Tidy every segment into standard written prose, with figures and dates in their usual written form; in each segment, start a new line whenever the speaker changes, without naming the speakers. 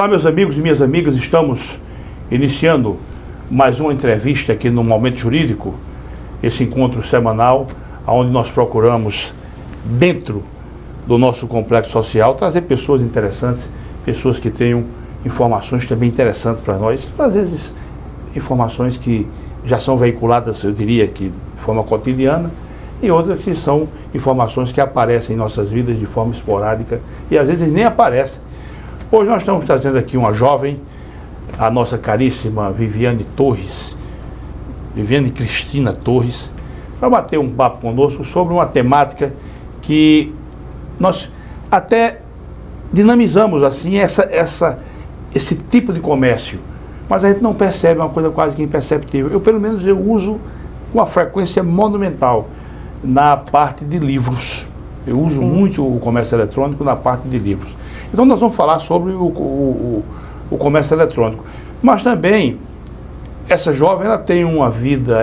Olá, meus amigos e minhas amigas, estamos iniciando mais uma entrevista aqui no Momento Jurídico, esse encontro semanal, onde nós procuramos, dentro do nosso complexo social, trazer pessoas interessantes, pessoas que tenham informações também interessantes para nós, às vezes informações que já são veiculadas, eu diria que de forma cotidiana, e outras que são informações que aparecem em nossas vidas de forma esporádica e às vezes nem aparecem. Hoje nós estamos trazendo aqui uma jovem, a nossa caríssima Viviane Torres, Viviane Cristina Torres, para bater um papo conosco sobre uma temática que nós até dinamizamos assim esse tipo de comércio, mas a gente não percebe, é uma coisa quase que imperceptível. Pelo menos eu uso com uma frequência monumental na parte de livros. Eu uso muito o comércio eletrônico na parte de livros. Então nós vamos falar sobre o comércio eletrônico. Mas também, essa jovem, ela tem uma vida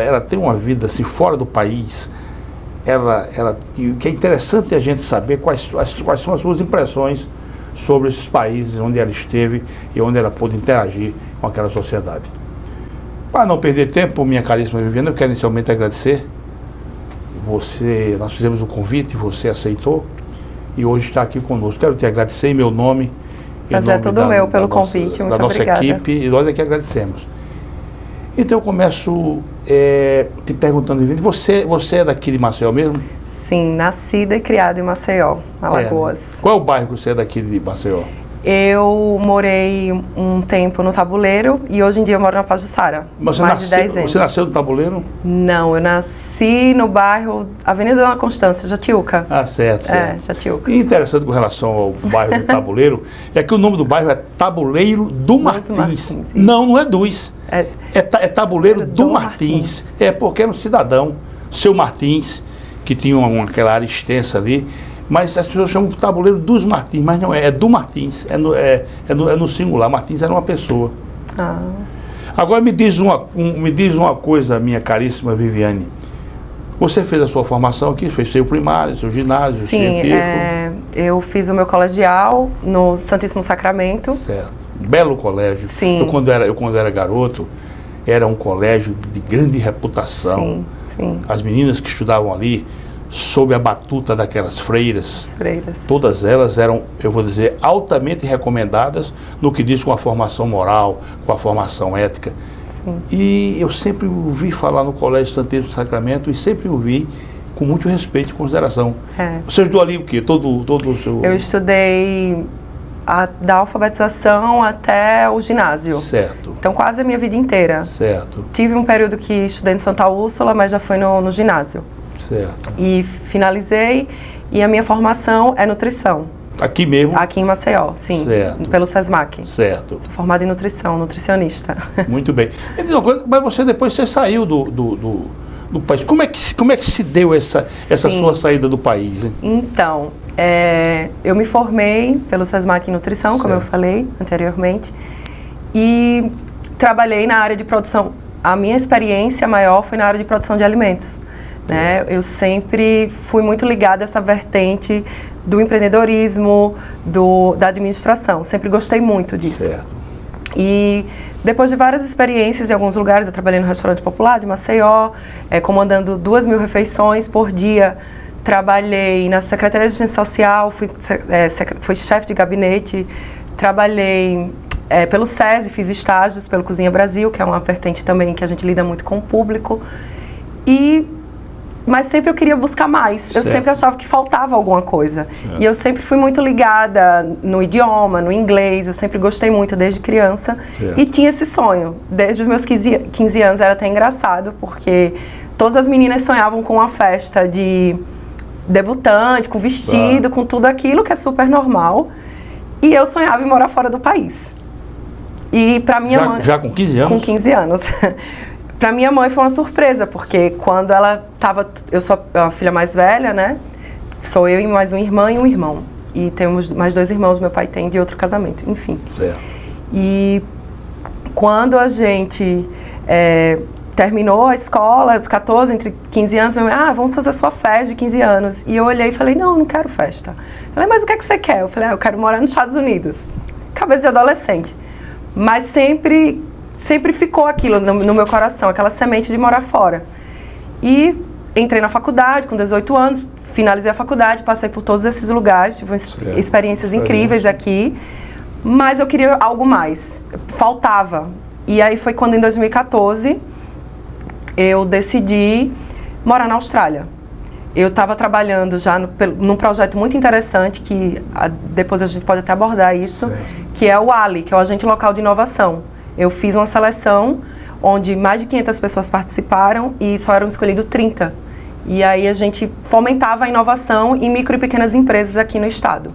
assim, fora do país. Que é interessante a gente saber quais são as suas impressões sobre esses países onde ela esteve e onde ela pôde interagir com aquela sociedade. Para não perder tempo, minha caríssima Viviane, eu quero inicialmente agradecer. Nós fizemos o convite, você aceitou e hoje está aqui conosco. Quero te agradecer em meu nome.
Prazer é todo meu pelo convite, muito
da nossa
obrigada.
Equipe, e nós é que agradecemos. Então eu começo te perguntando, Viviane, você é daqui de Maceió mesmo?
Sim, nascida e criada em Maceió, Alagoas.
Né? Qual é o bairro que você é daqui de Maceió?
Eu morei um tempo no Tabuleiro e hoje em dia eu moro na Pajuçara.
Mas
mais de 10 anos.
Você nasceu no Tabuleiro?
Não, eu nasci no bairro Avenida Dona Constância, Jatiuca.
Ah, certo.
Jatiuca.
E interessante com relação ao bairro do Tabuleiro, é que o nome do bairro é Tabuleiro do Martins. Não é dos. É Tabuleiro do Martins. É porque era um cidadão, seu Martins, que tinha aquela área extensa ali. Mas as pessoas chamam de Tabuleiro dos Martins, mas não é do Martins, é no singular. Martins era uma pessoa.
Ah.
Agora me diz uma coisa, minha caríssima Viviane. Você fez a sua formação aqui, fez seu primário, seu ginásio, científico?
Eu fiz o meu colegial no Santíssimo Sacramento.
Certo. Belo colégio.
Sim.
Eu quando era garoto, era um colégio de grande reputação.
Sim.
As meninas que estudavam ali, sob a batuta daquelas freiras,
Freiras.
Todas elas eram, eu vou dizer, altamente recomendadas no que diz com a formação moral, com a formação ética.
Sim.
E eu sempre ouvi falar no Colégio Santíssimo Sacramento e sempre ouvi com muito respeito e consideração. Você estudou ali o quê? Todo o seu...
Eu estudei da alfabetização até o ginásio.
Certo.
Então quase a minha vida inteira.
Certo.
Tive um período que estudei em Santa Úrsula, mas já foi no ginásio.
Certo.
E finalizei, e a minha formação é nutrição.
Aqui mesmo?
Aqui em Maceió, sim.
Certo.
Pelo SESMAC.
Certo.
Sou formada em nutrição, nutricionista.
Muito bem. Me diz uma coisa, mas você saiu do país. Como é que se deu essa sua saída do país, hein?
Então, eu me formei pelo SESMAC em nutrição, certo, como eu falei anteriormente, e trabalhei na área de produção. A minha experiência maior foi na área de produção de alimentos. Né? Eu sempre fui muito ligada a essa vertente do empreendedorismo, da administração. Sempre gostei muito disso.
Certo.
E depois de várias experiências em alguns lugares, eu trabalhei no restaurante popular de Maceió, comandando 2.000 refeições por dia. Trabalhei na Secretaria de Assistência Social, fui chefe de gabinete. Trabalhei pelo SESI, fiz estágios pelo Cozinha Brasil, que é uma vertente também que a gente lida muito com o público. Mas sempre eu queria buscar mais. Certo. Eu sempre achava que faltava alguma coisa. Certo. E eu sempre fui muito ligada no idioma, no inglês. Eu sempre gostei muito desde criança. Certo. E tinha esse sonho. Desde os meus 15 anos era até engraçado, porque todas as meninas sonhavam com uma festa de debutante, com vestido, com tudo aquilo que é super normal. E eu sonhava em morar fora do país. E para minha mãe...
Já com 15 anos?
Com 15 anos. Para minha mãe foi uma surpresa, porque quando ela estava... Eu sou a filha mais velha, né? Sou eu e mais uma irmã e um irmão. E temos mais 2 irmãos, meu pai tem de outro casamento, enfim.
Certo.
E quando a gente terminou a escola, aos 14, entre 15 anos, minha mãe, vamos fazer sua festa de 15 anos. E eu olhei e falei, não quero festa. Ela, mas o que é que você quer? Eu falei, eu quero morar nos Estados Unidos. cabeça de adolescente. Mas sempre ficou aquilo no meu coração, aquela semente de morar fora. E entrei na faculdade com 18 anos, finalizei a faculdade, passei por todos esses lugares, tive experiências incríveis aqui, mas eu queria algo mais, faltava. E aí foi quando em 2014 eu decidi morar na Austrália. Eu estava trabalhando já num projeto muito interessante, que depois a gente pode até abordar isso, que é o ALI, que é o Agente Local de Inovação. Eu fiz uma seleção onde mais de 500 pessoas participaram e só eram escolhidos 30. E aí a gente fomentava a inovação em micro e pequenas empresas aqui no estado.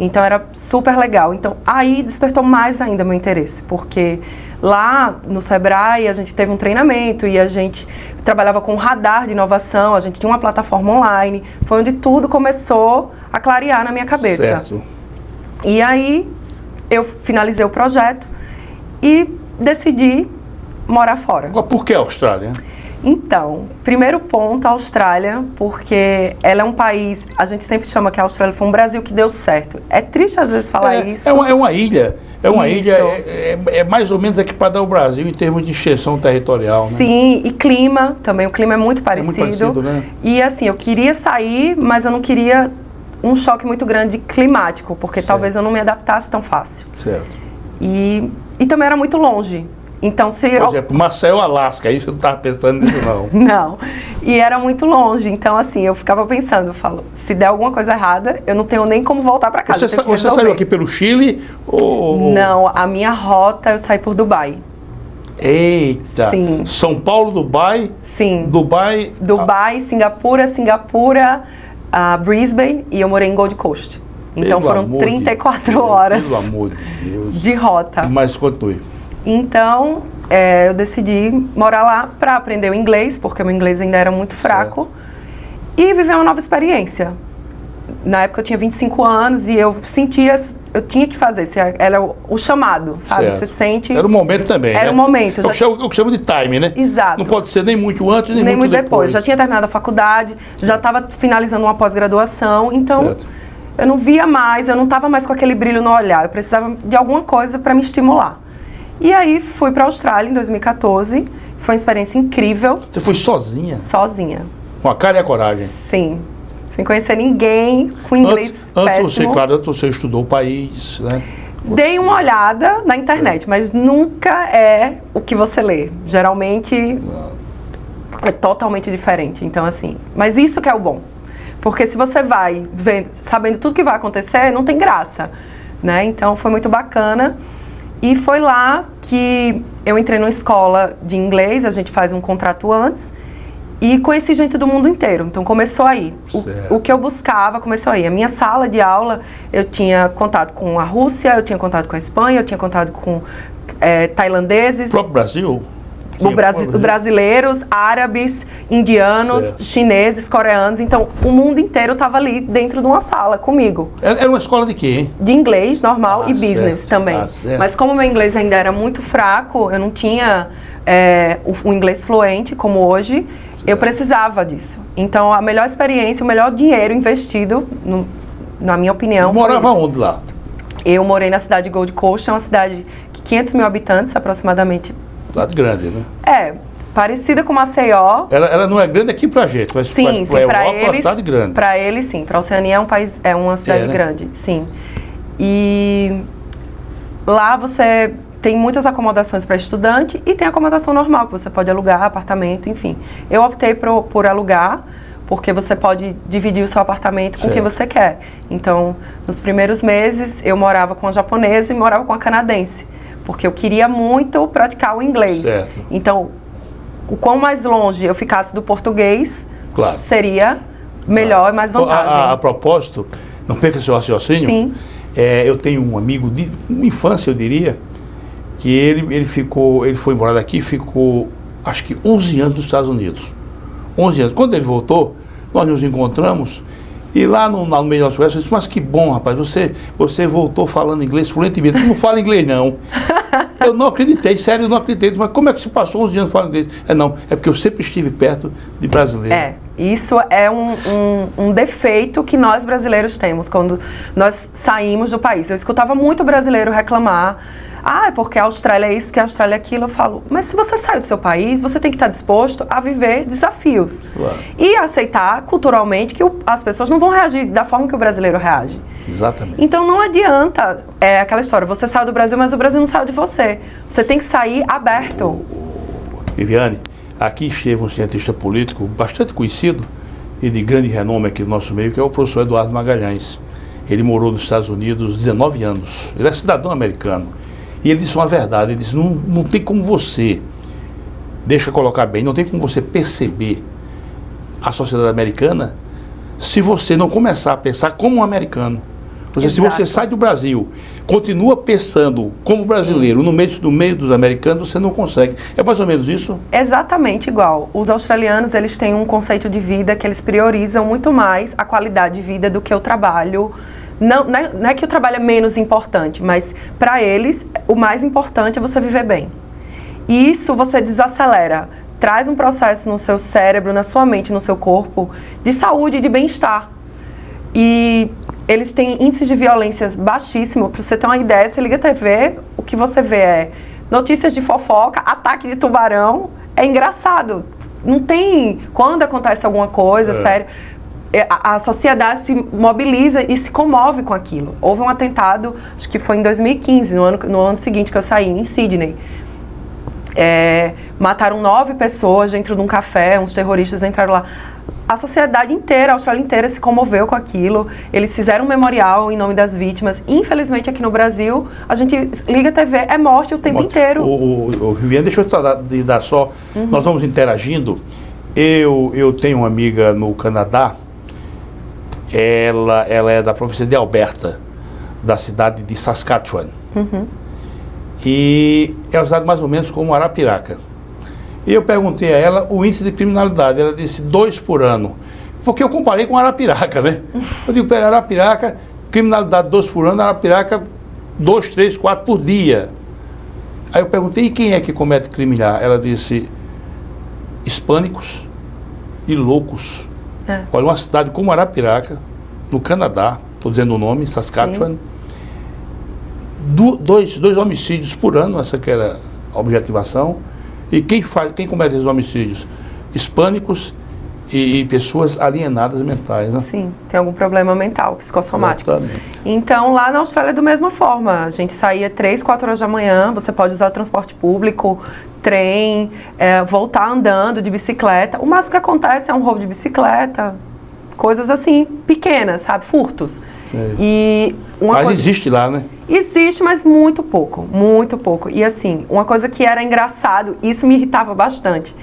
Então era super legal. Então aí despertou mais ainda meu interesse, porque lá no Sebrae a gente teve um treinamento e a gente trabalhava com um radar de inovação, a gente tinha uma plataforma online, foi onde tudo começou a clarear na minha cabeça.
Certo.
E aí eu finalizei o projeto e decidi morar fora.
Agora, por que a Austrália?
Então, primeiro ponto, a Austrália, porque ela é um país, a gente sempre chama que a Austrália foi um Brasil que deu certo. É triste às vezes falar isso.
É uma ilha. É uma ilha, é mais ou menos equipada ao Brasil em termos de extensão territorial, né?
Sim, e clima também, o clima é muito parecido.
É muito parecido, né?
E assim, eu queria sair, mas eu não queria um choque muito grande climático, porque talvez eu não me adaptasse tão fácil.
Certo.
E também era muito longe. Então, se
por exemplo, Maceió, Alasca, aí você não estava pensando nisso, não.
Não, e era muito longe, então assim, eu ficava pensando, eu falo, se der alguma coisa errada, eu não tenho nem como voltar para casa.
Você saiu aqui pelo Chile ou...
Não, a minha rota eu saí por Dubai.
Eita! Sim. São Paulo, Dubai?
Sim.
Dubai,
Singapura, Brisbane, e eu morei em Gold Coast. Então foram 34 horas
pelo amor de Deus.
De rota.
Mas continue.
Então, eu decidi morar lá para aprender o inglês, porque o meu inglês ainda era muito fraco, e viver uma nova experiência. Na época eu tinha 25 anos e eu sentia, eu tinha que fazer, era o chamado, sabe?
Certo.
Você sente...
Era o momento também,
Era o momento.
Eu chamo de time, né?
Exato.
Não pode ser nem muito antes, nem muito depois.
Já tinha terminado a faculdade, já estava finalizando uma pós-graduação, então eu não via mais, eu não estava mais com aquele brilho no olhar, eu precisava de alguma coisa para me estimular. E aí fui para a Austrália em 2014, foi uma experiência incrível.
Você foi sozinha?
Sozinha.
Com a cara e a coragem?
Sim, sem conhecer ninguém, com inglês péssimo.
Antes você estudou o país, né?
Dei uma olhada na internet, mas nunca é o que você lê. Geralmente é totalmente diferente, então assim, mas isso que é o bom. Porque se você vai sabendo tudo que vai acontecer, não tem graça, né? Então foi muito bacana. E foi lá que eu entrei numa escola de inglês, a gente faz um contrato antes, e conheci gente do mundo inteiro. Então começou aí. O que eu buscava começou aí. A minha sala de aula, eu tinha contato com a Rússia, eu tinha contato com a Espanha, eu tinha contato com tailandeses.
O próprio Brasil?
Brasileiros, árabes, indianos, chineses, coreanos. Então, o mundo inteiro estava ali dentro de uma sala comigo.
Era uma escola de quê, hein?
De inglês normal e business também. Mas como meu inglês ainda era muito fraco, eu não tinha o inglês fluente como hoje, eu precisava disso. Então, a melhor experiência, o melhor dinheiro investido, na minha opinião...
Morava onde lá?
Eu morei na cidade de Gold Coast, é uma cidade de 500 mil habitantes aproximadamente.
Cidade grande, né?
Parecida com Maceió.
Ela não é grande aqui pra gente, mas
sim,
para Europa é uma cidade grande.
Para eles, sim. Para a Oceania é uma cidade grande, sim. E lá você tem muitas acomodações para estudante e tem acomodação normal, que você pode alugar apartamento, enfim. Eu optei por alugar, porque você pode dividir o seu apartamento com quem você quer. Então, nos primeiros meses, eu morava com a japonesa e morava com a canadense. Porque eu queria muito praticar o inglês. Então, o quão mais longe eu ficasse do português, seria melhor e mais vantagem.
A propósito, não perca seu raciocínio.
Sim.
Eu tenho um amigo de infância, eu diria, que ele foi embora daqui e ficou, acho que 11 anos nos Estados Unidos. 11 anos. Quando ele voltou, nós nos encontramos e lá no meio da nossa conversa, eu disse, mas que bom, rapaz, você voltou falando inglês fluentemente. Você não fala inglês, não. Eu não acreditei, sério, eu não acreditei. Mas como é que você passou 11 anos falando inglês? Não, é porque eu sempre estive perto de brasileiro.
Isso é um defeito que nós brasileiros temos quando nós saímos do país. Eu escutava muito brasileiro reclamar, é porque a Austrália é isso, porque a Austrália é aquilo. Eu falo, mas se você sai do seu país, você tem que estar disposto a viver desafios.
Claro.
E aceitar culturalmente que as pessoas não vão reagir da forma que o brasileiro reage.
Exatamente.
Então não adianta, aquela história, você saiu do Brasil, mas o Brasil não saiu de você. Você tem que sair aberto.
Viviane, aqui esteve um cientista político bastante conhecido e de grande renome aqui no nosso meio, que é o professor Eduardo Magalhães. Ele morou nos Estados Unidos 19 anos. Ele é cidadão americano. E ele disse uma verdade, ele disse, não tem como você, deixa eu colocar bem, não tem como você perceber a sociedade americana se você não começar a pensar como um americano. Se você sai do Brasil, continua pensando como brasileiro no meio dos americanos, você não consegue. É mais ou menos isso?
Exatamente igual. Os australianos, eles têm um conceito de vida que eles priorizam muito mais a qualidade de vida do que o trabalho. Não é que o trabalho é menos importante, mas para eles o mais importante é você viver bem. E isso você desacelera, traz um processo no seu cérebro, na sua mente, no seu corpo, de saúde e de bem-estar. E eles têm índices de violências baixíssimos. Para você ter uma ideia, você liga a TV, o que você vê é notícias de fofoca, ataque de tubarão. É engraçado. Não tem... Quando acontece alguma coisa, sério... A sociedade se mobiliza e se comove com aquilo. Houve um atentado, acho que foi em 2015, no ano seguinte que eu saí, em Sydney. Mataram 9 pessoas dentro de um café, uns terroristas entraram lá. A sociedade inteira, a Austrália inteira se comoveu com aquilo. Eles fizeram um memorial em nome das vítimas. Infelizmente, aqui no Brasil, a gente liga a TV, é morte o tempo inteiro.
Viviane, deixa eu dar só, nós vamos interagindo. Eu tenho uma amiga no Canadá, ela é da província de Alberta, da cidade de Saskatchewan. E é uma cidade mais ou menos como Arapiraca. E eu perguntei a ela o índice de criminalidade. Ela disse 2 por ano. Porque eu comparei com Arapiraca, né? Eu digo, pera, Arapiraca, criminalidade 2 por ano, Arapiraca 2, 3, 4 por dia. Aí eu perguntei, e quem é que comete crime lá? Ela disse, hispânicos e loucos. Olha, uma cidade como Arapiraca, no Canadá, estou dizendo o nome, Saskatchewan, 2 homicídios por ano, essa que era a objetivação. E quem comete esses homicídios? Hispânicos e pessoas alienadas mentais, né?
Sim, tem algum problema mental, psicossomático.
Exatamente.
Então, lá na Austrália é da mesma forma. A gente saía 3, 4 horas da manhã, você pode usar o transporte público, trem, voltar andando de bicicleta. O máximo que acontece é um roubo de bicicleta, coisas assim, pequenas, sabe? Furtos. Mas
existe lá, né?
Existe, mas muito pouco, muito pouco. E assim, uma coisa que era engraçado, isso me irritava bastante,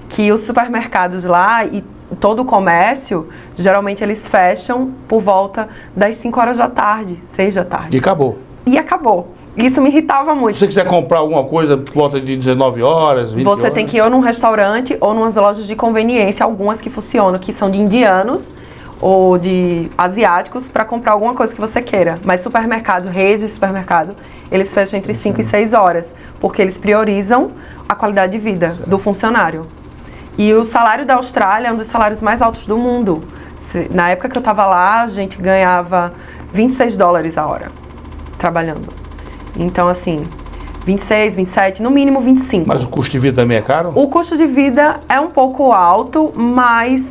que os supermercados lá e todo o comércio, geralmente eles fecham por volta das 5 horas da tarde, 6 da tarde.
E acabou.
Isso me irritava muito.
Se você quiser comprar alguma coisa por volta de 19 horas, 20 horas...
Você tem que ir ou num restaurante ou numas lojas de conveniência, algumas que funcionam, que são de indianos ou de asiáticos, para comprar alguma coisa que você queira. Mas supermercado, rede de supermercado, eles fecham entre 5 e 6 horas, porque eles priorizam a qualidade de vida do funcionário. E o salário da Austrália é um dos salários mais altos do mundo. Na época que eu estava lá, a gente ganhava $26 a hora, trabalhando. Então, assim, 26, 27, no mínimo 25.
Mas o custo de vida também é caro?
O custo de vida é um pouco alto, mas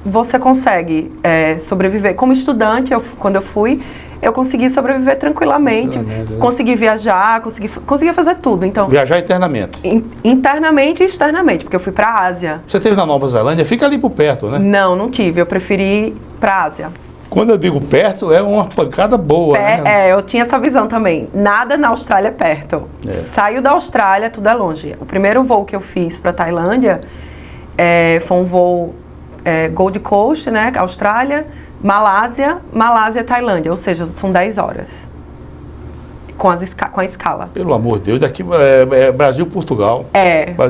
você consegue sobreviver. Como estudante, quando eu fui, eu consegui sobreviver tranquilamente. Consegui viajar, conseguia fazer tudo. Então,
viajar internamente?
Internamente e externamente, porque eu fui para a Ásia.
Você esteve na Nova Zelândia? Fica ali por perto, né?
Não tive. Eu preferi ir para a Ásia.
Quando eu digo perto, é uma pancada boa, né?
Eu tinha essa visão também. Nada na Austrália é perto. Saiu da Austrália, tudo é longe. O primeiro voo que eu fiz para Tailândia foi um voo Gold Coast, né? Austrália, Malásia, Tailândia. Ou seja, são 10 horas. Com a escala.
Pelo amor de Deus, daqui Brasil, Portugal.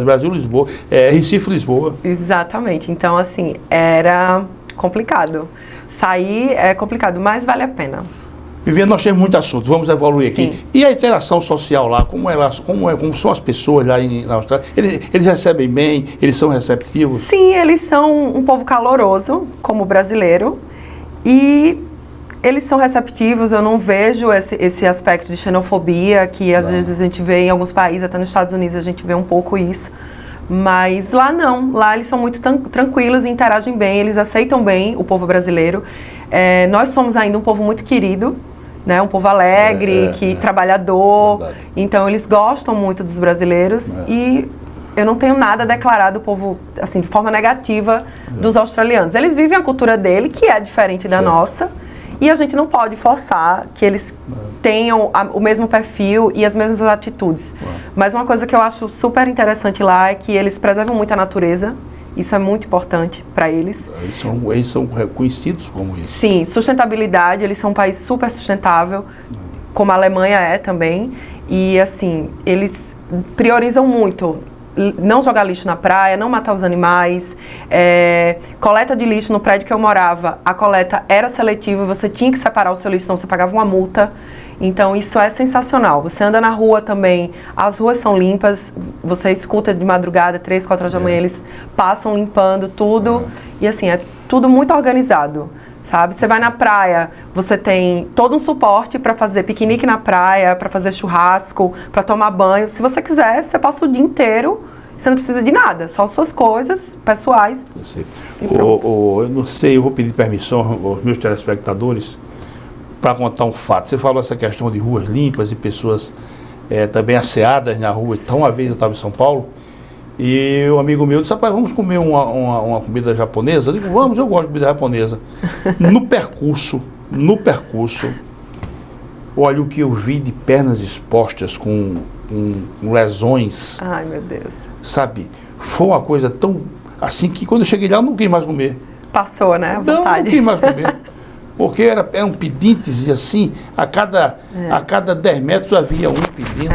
Brasil, Lisboa. Recife, Lisboa.
Exatamente. Então, assim, era complicado. Sair é complicado, mas vale a pena.
Viviane, nós temos muito assunto, vamos evoluir aqui.
Sim.
E a interação social lá, como são as pessoas lá na Austrália? Eles recebem bem, eles são receptivos?
Sim, eles são um povo caloroso, como o brasileiro, e eles são receptivos. Eu não vejo esse aspecto de xenofobia, que às vezes a gente vê em alguns países, até nos Estados Unidos a gente vê um pouco isso. Mas lá não, lá eles são muito tranquilos e interagem bem, eles aceitam bem o povo brasileiro. Nós somos ainda um povo muito querido, né? Um povo alegre, trabalhador. Verdade. Então eles gostam muito dos brasileiros e eu não tenho nada declarado do povo, assim, de forma negativa dos australianos. Eles vivem a cultura dele, que é diferente da nossa, e a gente não pode forçar que eles tenham o mesmo perfil e as mesmas atitudes. Mas uma coisa que eu acho super interessante lá é que eles preservam muito a natureza. Isso é muito importante para eles.
Eles são reconhecidos como isso.
Sim, sustentabilidade. Eles são um país super sustentável, como a Alemanha é também. E, assim, eles priorizam muito não jogar lixo na praia, não matar os animais. Coleta de lixo no prédio que eu morava, a coleta era seletiva, você tinha que separar o seu lixo, senão você pagava uma multa. Então isso é sensacional. Você anda na rua também, as ruas são limpas, você escuta de madrugada, 3, 4 horas da manhã, eles passam limpando tudo. E assim, é tudo muito organizado, sabe? Você vai na praia, você tem todo um suporte para fazer piquenique na praia, para fazer churrasco, para tomar banho. Se você quiser, você passa o dia inteiro, você não precisa de nada, só suas coisas pessoais.
Eu sei. Eu não sei, eu vou pedir permissão aos meus telespectadores para contar um fato. Você falou essa questão de ruas limpas e pessoas também asseadas na rua. Então, uma vez eu estava em São Paulo e um amigo meu disse, rapaz, vamos comer uma comida japonesa? Eu digo, vamos, eu gosto de comida japonesa. No percurso, olha o que eu vi de pernas expostas com lesões.
Ai, meu Deus.
Sabe, foi uma coisa tão assim que quando eu cheguei lá eu não quis mais comer.
Passou, né?
Não quis mais comer. Porque eram pedintes e assim, a cada 10 metros havia um pedindo.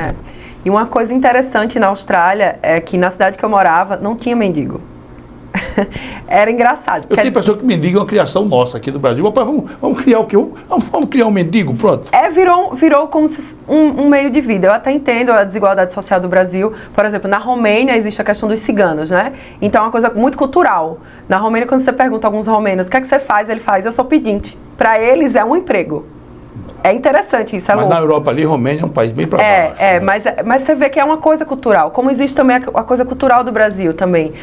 E uma coisa interessante na Austrália é que na cidade que eu morava não tinha mendigo. Era engraçado.
Eu tenho pessoa que mendiga é uma criação nossa aqui do Brasil. Opa, vamos criar o quê? Vamos criar um mendigo, pronto.
Virou como se um meio de vida. Eu até entendo a desigualdade social do Brasil. Por exemplo, na Romênia existe a questão dos ciganos, né? Então é uma coisa muito cultural. Na Romênia, quando você pergunta a alguns romenos, o que é que você faz? Ele faz, eu sou pedinte. Para eles é um emprego. É interessante isso,
Mas na Europa ali, Romênia é um país bem para baixo.
Né? Mas você vê que é uma coisa cultural. Como existe também a coisa cultural do Brasil também.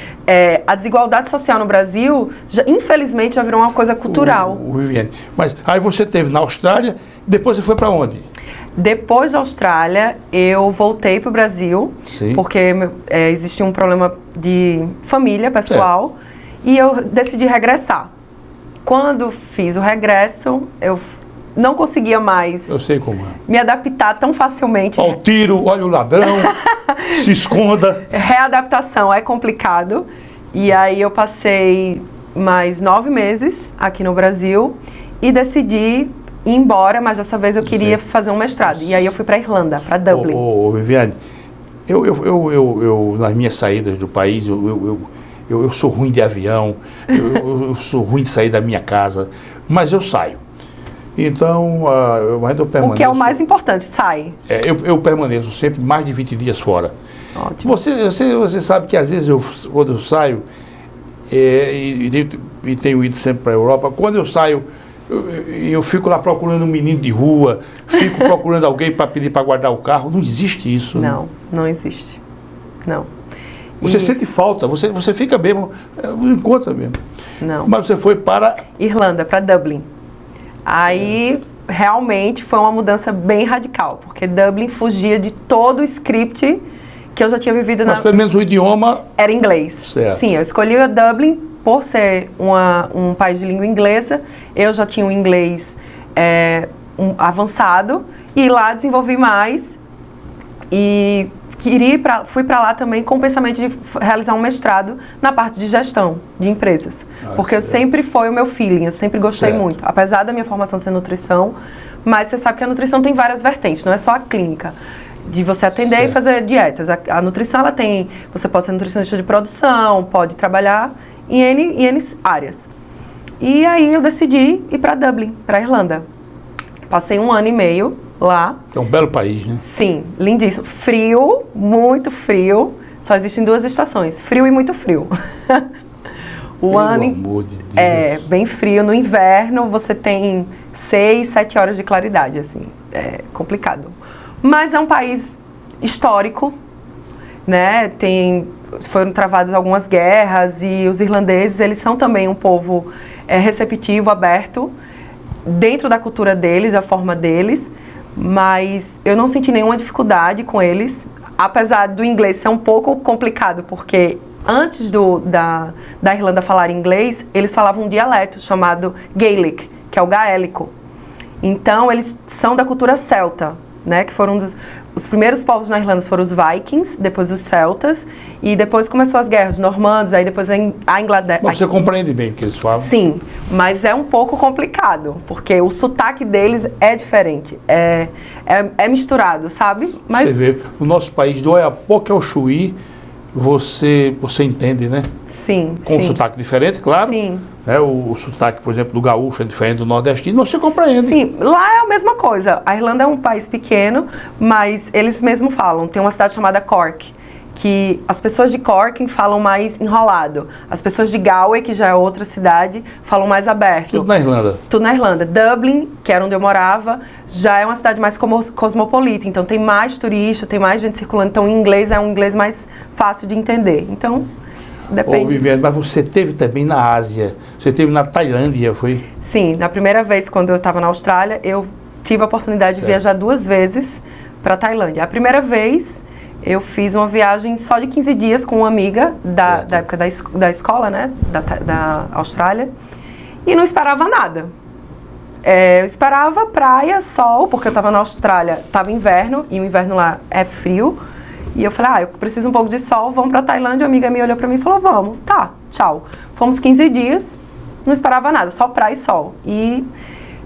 A desigualdade social no Brasil, infelizmente, já virou uma coisa cultural.
Viviane. Mas aí você esteve na Austrália, depois você foi para onde?
Depois da Austrália, eu voltei para o Brasil, porque existia um problema de família, pessoal, e eu decidi regressar. Quando fiz o regresso, eu não conseguia mais me adaptar tão facilmente.
Olha o tiro, olha o ladrão, se esconda.
Readaptação é complicado. E aí eu passei mais 9 meses aqui no Brasil e decidi ir embora, mas dessa vez eu queria fazer um mestrado. E aí eu fui para Irlanda, para Dublin.
Viviane, eu nas minhas saídas do país, eu sou ruim de avião, eu sou ruim de sair da minha casa, mas eu saio. Então, eu permaneço...
O que é o mais importante, sai.
Eu permaneço sempre mais de 20 dias fora.
Ótimo.
Você sabe que às vezes quando eu saio, e tenho ido sempre para a Europa, quando eu saio, eu fico lá procurando um menino de rua, fico procurando alguém para pedir para guardar o carro. Não existe isso.
Não existe. Não.
Você sente falta, você fica mesmo, não encontra mesmo.
Não.
Mas você foi para...
Irlanda, para Dublin. Aí, realmente, foi uma mudança bem radical, porque Dublin fugia de todo o script que eu já tinha vivido
Mas pelo menos o idioma...
Era inglês.
Certo.
Sim, eu escolhi a Dublin por ser um país de língua inglesa. Eu já tinha um inglês avançado e lá desenvolvi mais e fui para lá também com o pensamento de realizar um mestrado na parte de gestão de empresas. Porque eu sempre foi o meu feeling, eu sempre gostei muito. Apesar da minha formação ser nutrição, mas você sabe que a nutrição tem várias vertentes, não é só a clínica. De você atender e fazer dietas. A nutrição, ela tem... Você pode ser nutricionista de produção, pode trabalhar em N áreas. E aí eu decidi ir para Dublin, para Irlanda. Passei 1 ano e meio lá.
É um belo país, né?
Sim, lindíssimo. Frio, muito frio. Só existem 2 estações, frio e muito frio.
Pelo amor de Deus.
É bem frio. No inverno você tem 6, 7 horas de claridade, assim. É complicado. Mas é um país histórico, né? Foram travadas algumas guerras e os irlandeses, eles são também um povo receptivo, aberto, dentro da cultura deles, da forma deles, mas eu não senti nenhuma dificuldade com eles, apesar do inglês ser um pouco complicado, porque antes da Irlanda falar inglês, eles falavam um dialeto chamado Gaelic, que é o gaélico. Então, eles são da cultura celta, né? Que foram os primeiros povos na Irlanda foram os Vikings, depois os celtas, e depois começou as guerras, os normandos, aí depois a Inglaterra...
Mas você compreende bem o que eles falam?
Sim, mas é um pouco complicado, porque o sotaque deles é diferente, é misturado, sabe? Mas
você vê, o nosso país, do Oiapoque ao Chuí, você entende, né?
Sim,
com um sotaque diferente, claro.
Sim.
O sotaque, por exemplo, do gaúcho é diferente do nordestino, você compreende.
Sim, lá é a mesma coisa. A Irlanda é um país pequeno, mas eles mesmos falam. Tem uma cidade chamada Cork, que as pessoas de Cork falam mais enrolado. As pessoas de Galway, que já é outra cidade, falam mais aberto.
Tudo na Irlanda.
Tudo na Irlanda. Dublin, que era onde eu morava, já é uma cidade mais cosmopolita. Então tem mais turista, tem mais gente circulando. Então o inglês é um inglês mais fácil de entender. Então... Depende.
Ô, Viviane, mas você teve também na Ásia, você teve na Tailândia, foi?
Sim, na primeira vez quando eu estava na Austrália, eu tive a oportunidade de viajar 2 vezes para a Tailândia. A primeira vez eu fiz uma viagem só de 15 dias com uma amiga da época da escola, né, da Austrália, e não esperava nada. Eu esperava praia, sol, porque eu estava na Austrália, estava inverno, e o inverno lá é frio. E eu falei, eu preciso um pouco de sol, vamos pra Tailândia. Uma amiga minha olhou pra mim e falou, vamos. Tá, tchau. Fomos 15 dias, não esperava nada, só praia e sol. E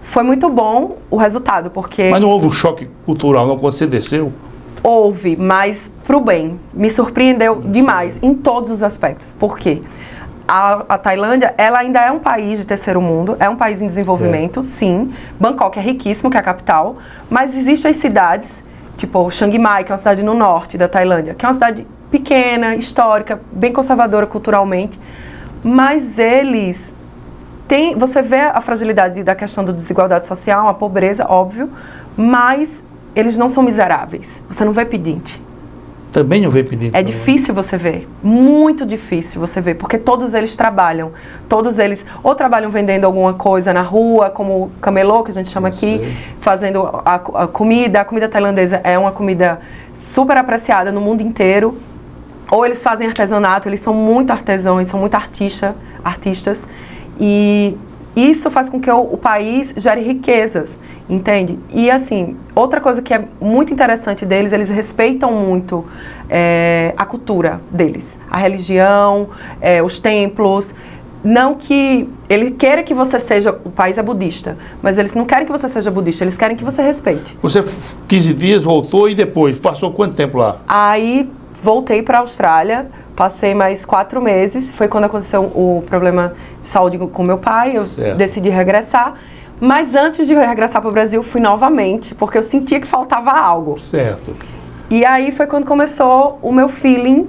foi muito bom o resultado, porque...
Mas não houve um choque cultural, não, quando você desceu?
Houve, mas pro bem. Me surpreendeu demais, em todos os aspectos. Por quê? A Tailândia, ela ainda é um país de terceiro mundo, é um país em desenvolvimento, sim. Bangkok é riquíssimo, que é a capital, mas existem as cidades... Tipo Chiang Mai, que é uma cidade no norte da Tailândia, que é uma cidade pequena, histórica, bem conservadora culturalmente, mas eles têm... Você vê a fragilidade da questão da desigualdade social, a pobreza, óbvio, mas eles não são miseráveis. Você não vê pedinte.
Também não vê pedinte.
É difícil você ver, muito difícil você ver, porque todos eles trabalham. Todos eles ou trabalham vendendo alguma coisa na rua, como camelô, que a gente chama aqui, fazendo a comida. A comida tailandesa é uma comida super apreciada no mundo inteiro. Ou eles fazem artesanato, eles são muito artesãos, eles são muito artistas. E isso faz com que o país gere riquezas, entende? E assim, outra coisa que é muito interessante deles, eles respeitam muito a cultura deles, a religião, os templos. Não que ele queira que você seja, o país é budista, mas eles não querem que você seja budista, eles querem que você respeite.
Você 15 dias, voltou e depois, passou quanto tempo lá?
Aí voltei para a Austrália, passei mais 4 meses, foi quando aconteceu o problema de saúde com meu pai, eu decidi regressar. Mas antes de regressar para o Brasil, fui novamente, porque eu sentia que faltava algo.
Certo.
E aí foi quando começou o meu feeling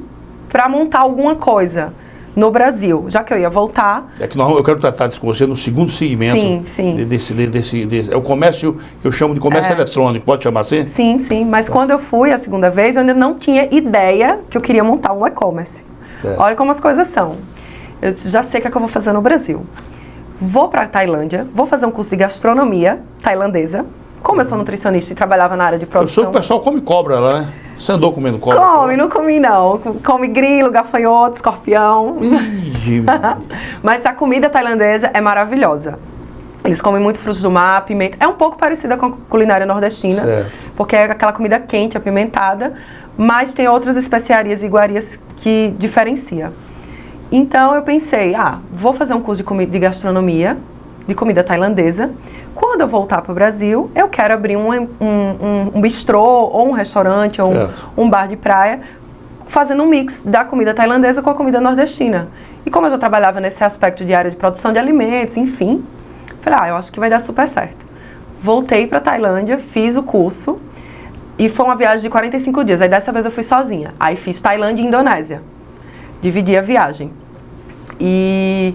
para montar alguma coisa no Brasil, já que eu ia voltar.
É que eu quero tratar disso com você no segundo segmento.
Sim.
Desse, é o comércio que eu chamo de comércio eletrônico, pode chamar assim?
Sim, mas quando eu fui a segunda vez, eu ainda não tinha ideia que eu queria montar um e-commerce. Olha como as coisas são. Eu já sei o que é que eu vou fazer no Brasil. Vou para a Tailândia, vou fazer um curso de gastronomia tailandesa. Como eu sou nutricionista e trabalhava na área de produção...
Eu sou que o pessoal come cobra lá, né? Você andou comendo cobra?
Não comi não. Come grilo, gafanhoto, escorpião. Mas a comida tailandesa é maravilhosa. Eles comem muito frutos do mar, pimenta. É um pouco parecida com a culinária nordestina, porque é aquela comida quente, apimentada, mas tem outras especiarias e iguarias que diferencia. Então eu pensei, vou fazer um curso de gastronomia, de comida tailandesa. Quando eu voltar para o Brasil, eu quero abrir um bistrô, ou um restaurante, ou um bar de praia, fazendo um mix da comida tailandesa com a comida nordestina. E como eu já trabalhava nesse aspecto de área de produção de alimentos, enfim, falei, eu acho que vai dar super certo. voltei para Tailândia, fiz o curso e foi uma viagem de 45 dias. Aí dessa vez eu fui sozinha. Aí fiz Tailândia e Indonésia. Dividi a viagem. E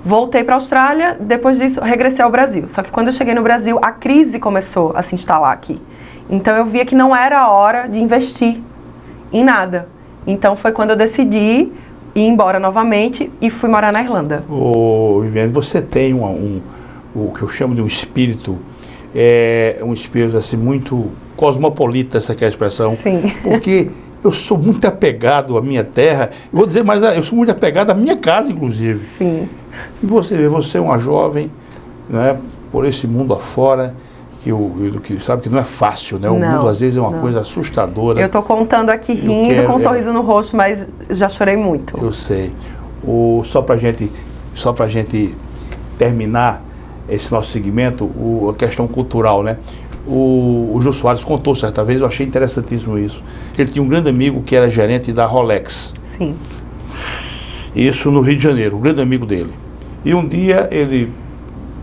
voltei para a Austrália, depois disso regressei ao Brasil. Só que quando eu cheguei no Brasil, a crise começou a se instalar aqui. Então eu via que não era a hora de investir em nada. Então foi quando eu decidi ir embora novamente e fui morar na Irlanda.
Viviane, você tem o que eu chamo de um espírito assim muito cosmopolita, essa que é a expressão.
Sim.
Porque eu sou muito apegado à minha terra. Eu vou dizer mais, eu sou muito apegado à minha casa, inclusive.
Sim.
E você é uma jovem, né, por esse mundo afora, que sabe que não é fácil, né? O mundo às vezes é uma coisa assustadora.
Eu estou contando aqui rindo, com um sorriso no rosto, mas já chorei muito.
Eu sei. Só para gente terminar esse nosso segmento, a questão cultural, né? O Jô Soares contou certa vez, eu achei interessantíssimo isso. Ele tinha um grande amigo que era gerente da Rolex.
Sim.
Isso no Rio de Janeiro, um grande amigo dele. E um dia ele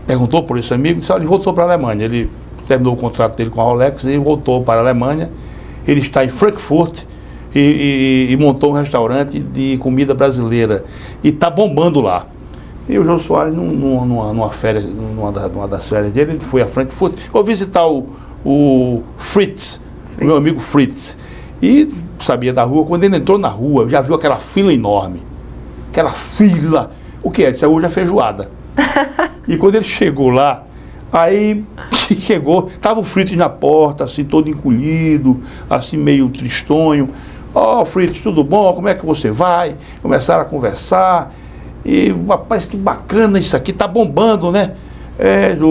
perguntou por esse amigo, disse, ele voltou para a Alemanha. Ele terminou o contrato dele com a Rolex e voltou para a Alemanha. Ele está em Frankfurt e montou um restaurante de comida brasileira. E está bombando lá. E o Jô Soares, numa das férias dele, ele foi a Frankfurt. Vou visitar o Fritz, meu amigo Fritz. E sabia da rua. Quando ele entrou na rua, já viu aquela fila enorme. Aquela fila. O que é? Disse, hoje é feijoada. E quando ele chegou lá, aí estava o Fritz na porta, assim, todo encolhido, assim, meio tristonho. Fritz, tudo bom? Como é que você vai? Começaram a conversar. E, rapaz, que bacana isso aqui, tá bombando, né?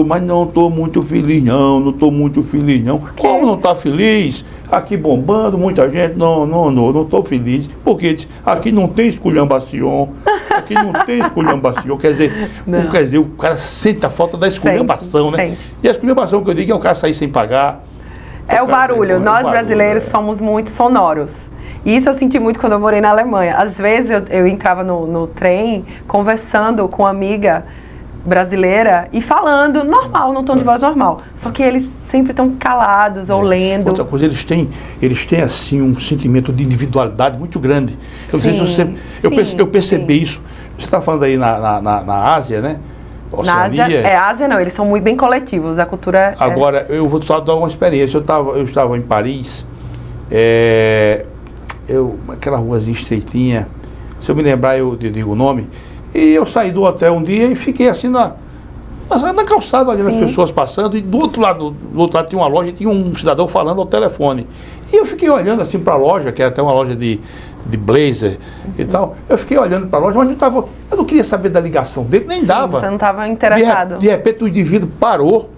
Mas não estou muito feliz, não estou muito feliz, não. Como não está feliz? Aqui bombando, muita gente, não estou feliz. Porque aqui não tem esculhambação, aqui não tem esculhambação. Quer dizer, o cara sente a falta da esculhambação, né? Sente. E a esculhambação que eu digo é o cara sair sem pagar.
É o barulho. Nós brasileiros somos muito sonoros. Isso eu senti muito quando eu morei na Alemanha. Às vezes eu entrava no trem conversando com uma amiga brasileira e falando normal, num tom de voz normal. Só que eles sempre estão calados ou lendo. Outra
coisa, eles têm assim um sentimento de individualidade muito grande. Eu não sei se você... Eu percebi isso. Você está falando aí na Ásia, né?
Oceania. Na Ásia, Ásia não, eles são muito bem coletivos, a cultura...
Agora, eu vou dar uma experiência. Eu estava em Paris, aquela ruazinha estreitinha, se eu me lembrar eu digo o nome, e eu saí do hotel um dia e fiquei assim na calçada, ali, as pessoas passando, e do outro lado tinha uma loja, tinha um cidadão falando ao telefone. E eu fiquei olhando assim para a loja, que era até uma loja de blazer e tal, eu fiquei olhando para a loja, mas eu não queria saber da ligação dele, nem dava.
Você não estava interessado.
De repente o indivíduo parou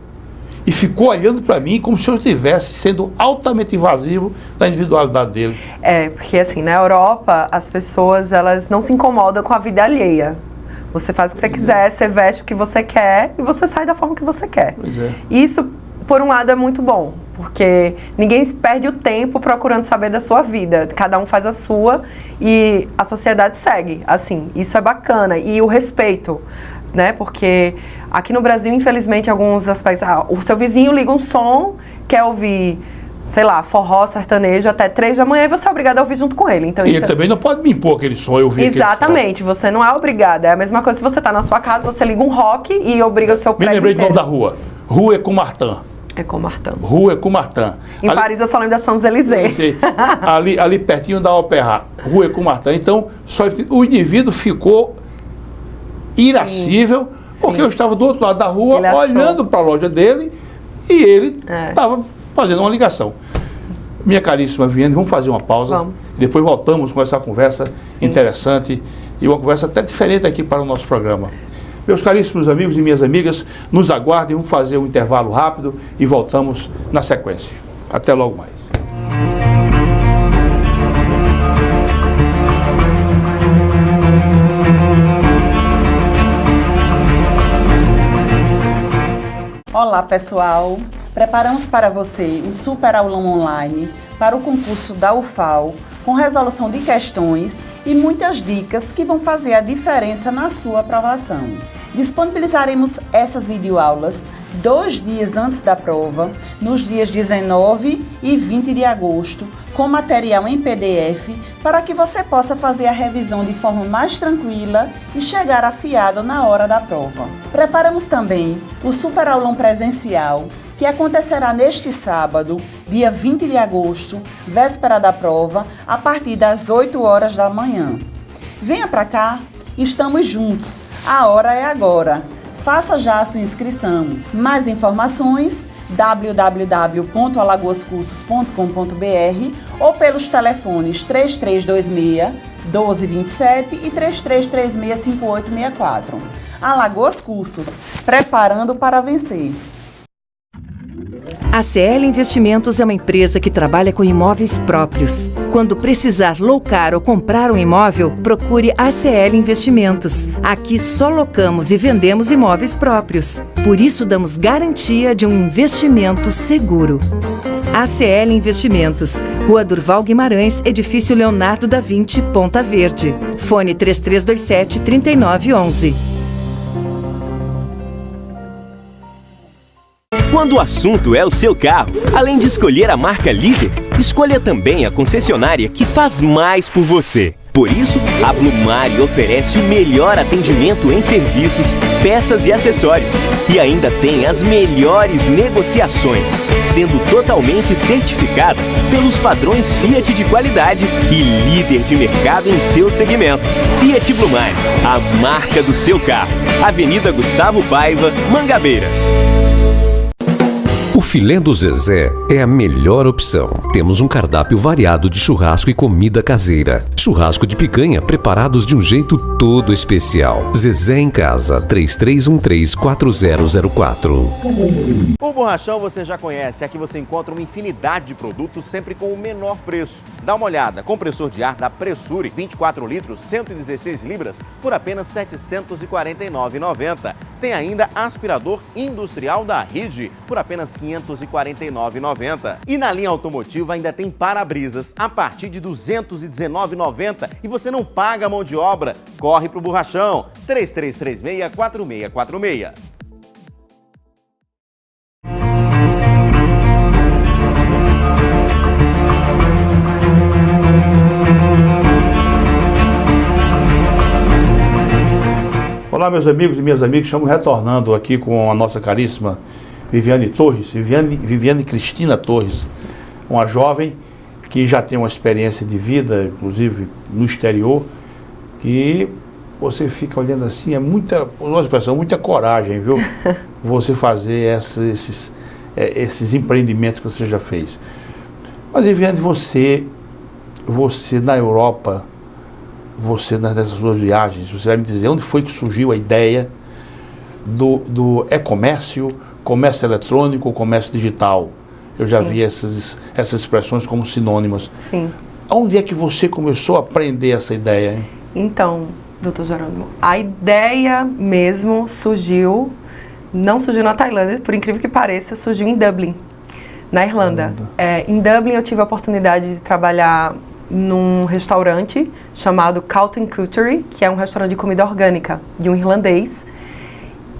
e ficou olhando para mim como se eu estivesse sendo altamente invasivo da individualidade dele.
Porque assim, na Europa, as pessoas, elas não se incomodam com a vida alheia. Você faz o que você quiser, você veste o que você quer e você sai da forma que você quer.
Pois é.
Isso, por um lado, é muito bom, porque ninguém perde o tempo procurando saber da sua vida. Cada um faz a sua e a sociedade segue. Assim, isso é bacana. E o respeito, né? Porque aqui no Brasil, infelizmente, alguns aspectos... o seu vizinho liga um som, quer ouvir, sei lá, forró, sertanejo, até 3 da manhã, e você é obrigado a ouvir junto com ele. Então,
e ele também não pode me impor aquele som, eu ouvir aquele som.
Exatamente, você não é obrigado. É a mesma coisa se você está na sua casa, você liga um rock e obriga o seu prédio
inteiro. Me lembrei do nome da rua. Rua Écomartin.
Écomartin.
Rua Écomartin.
Em Paris eu só lembro da Champs-Élysées.
ali pertinho da Opéra. Rua Écomartin. Então, o indivíduo ficou irascível, porque eu estava do outro lado da rua, olhando para a loja dele, e ele estava fazendo uma ligação. Minha caríssima Viviane, vamos fazer uma pausa.
Vamos.
Depois voltamos com essa conversa interessante e uma conversa até diferente aqui para o nosso programa. Meus caríssimos amigos e minhas amigas, nos aguardem, vamos fazer um intervalo rápido e voltamos na sequência. Até logo mais.
Olá, pessoal! Preparamos para você um super aulão online para o concurso da UFAL, com resolução de questões e muitas dicas que vão fazer a diferença na sua aprovação. Disponibilizaremos essas videoaulas 2 dias antes da prova, nos dias 19 e 20 de agosto, com material em PDF, para que você possa fazer a revisão de forma mais tranquila e chegar afiado na hora da prova. Preparamos também o super aulão presencial, que acontecerá neste sábado, dia 20 de agosto, véspera da prova, a partir das 8 horas da manhã. Venha para cá, estamos juntos, a hora é agora. Faça já a sua inscrição. Mais informações, www.alagoascursos.com.br ou pelos telefones 3326-1227 e 3336-5864. Alagoas Cursos, preparando para vencer.
A CL Investimentos é uma empresa que trabalha com imóveis próprios. Quando precisar locar ou comprar um imóvel, procure a CL Investimentos. Aqui só locamos e vendemos imóveis próprios. Por isso damos garantia de um investimento seguro. ACL Investimentos, Rua Durval Guimarães, Edifício Leonardo da Vinci, Ponta Verde. Fone 3327-3911.
Quando o assunto é o seu carro, além de escolher a marca líder, escolha também a concessionária que faz mais por você. Por isso, a Blumari oferece o melhor atendimento em serviços, peças e acessórios. E ainda tem as melhores negociações, sendo totalmente certificada pelos padrões Fiat de qualidade e líder de mercado em seu segmento. Fiat Blumari, a marca do seu carro. Avenida Gustavo Paiva, Mangabeiras.
O filé do Zezé é a melhor opção. Temos um cardápio variado de churrasco e comida caseira. Churrasco de picanha preparados de um jeito todo especial. Zezé em Casa, 3313-4004.
O Borrachão você já conhece. Aqui você encontra uma infinidade de produtos sempre com o menor preço. Dá uma olhada. Compressor de ar da Pressure, 24 litros, 116 libras, por apenas R$ 749,90. Tem ainda aspirador industrial da Ride, por apenas R$ 549,90. E na linha automotiva ainda tem para-brisas a partir de R$ 219,90 e você não paga a mão de obra. Corre pro Borrachão, 3336-4646.
Olá, meus amigos e minhas amigas, estamos retornando aqui com a nossa caríssima Viviane Torres, Viviane Cristina Torres, uma jovem que já tem uma experiência de vida, inclusive no exterior, que você fica olhando assim, é muita, uma expressão, muita coragem, viu? Você fazer esses empreendimentos que você já fez. Mas, Viviane, você na Europa, nessas suas viagens, você vai me dizer onde foi que surgiu a ideia do e-comércio, comércio eletrônico, comércio digital? Eu já vi essas expressões como sinônimas.
Sim.
Onde é que você começou a aprender essa ideia, hein?
Então, doutor Jerônimo, a ideia mesmo não surgiu na Tailândia, por incrível que pareça, surgiu em Dublin, na Irlanda. Em Dublin eu tive a oportunidade de trabalhar num restaurante chamado Carlton Couture, que é um restaurante de comida orgânica, de um irlandês,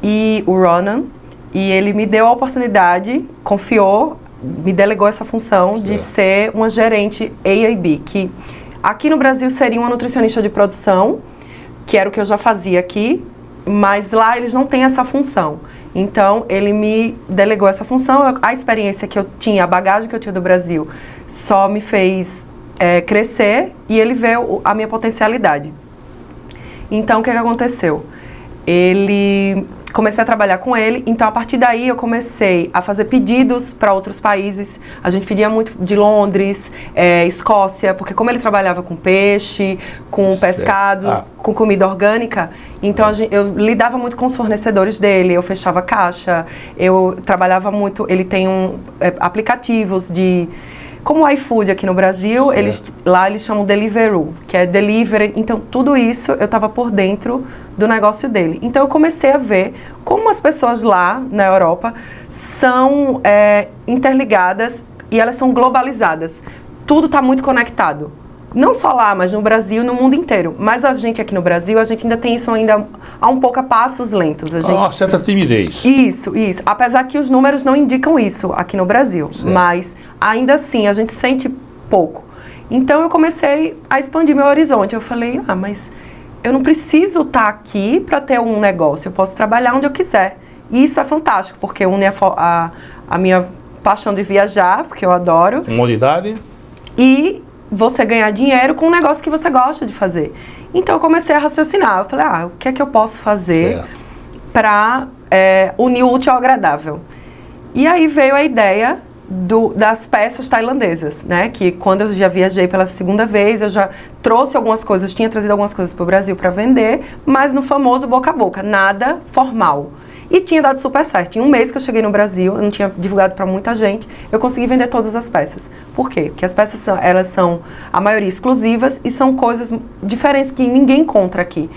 e o Ronan, e ele me deu a oportunidade, confiou, me delegou essa função de ser uma gerente A&B, que aqui no Brasil seria uma nutricionista de produção, que era o que eu já fazia aqui, mas lá eles não têm essa função. Então, ele me delegou essa função, a experiência que eu tinha, a bagagem que eu tinha do Brasil, só me fez crescer, e ele vê a minha potencialidade. Então, o que aconteceu? Comecei a trabalhar com ele, então a partir daí eu comecei a fazer pedidos para outros países. A gente pedia muito de Londres, Escócia, porque como ele trabalhava com peixe, com pescado, com comida orgânica, então eu lidava muito com os fornecedores dele, eu fechava caixa, eu trabalhava muito, ele tem aplicativos como o iFood aqui no Brasil, lá eles chamam Deliveroo, que é delivery. Então, tudo isso eu estava por dentro do negócio dele. Então, eu comecei a ver como as pessoas lá na Europa são interligadas e elas são globalizadas. Tudo está muito conectado. Não só lá, mas no Brasil, no mundo inteiro. Mas a gente aqui no Brasil, a gente ainda tem isso ainda a um pouco a passos lentos. A gente...
uma certa timidez.
Isso. Apesar que os números não indicam isso aqui no Brasil. Certo. Mas ainda assim, a gente sente pouco. Então eu comecei a expandir meu horizonte. Eu falei, mas eu não preciso estar aqui para ter um negócio. Eu posso trabalhar onde eu quiser. E isso é fantástico, porque une a minha paixão de viajar, porque eu adoro.
Comodidade.
E você ganhar dinheiro com um negócio que você gosta de fazer. Então eu comecei a raciocinar. Eu falei, o que é que eu posso fazer para unir o útil ao agradável? E aí veio a ideia das peças tailandesas, né? Que quando eu já viajei pela segunda vez, eu já trouxe algumas coisas, tinha trazido algumas coisas para o Brasil para vender, mas no famoso boca a boca, nada formal. E tinha dado super certo. Em um mês que eu cheguei no Brasil, eu não tinha divulgado para muita gente, eu consegui vender todas as peças. Por quê? Porque as peças elas são, a maioria, exclusivas e são coisas diferentes que ninguém encontra aqui.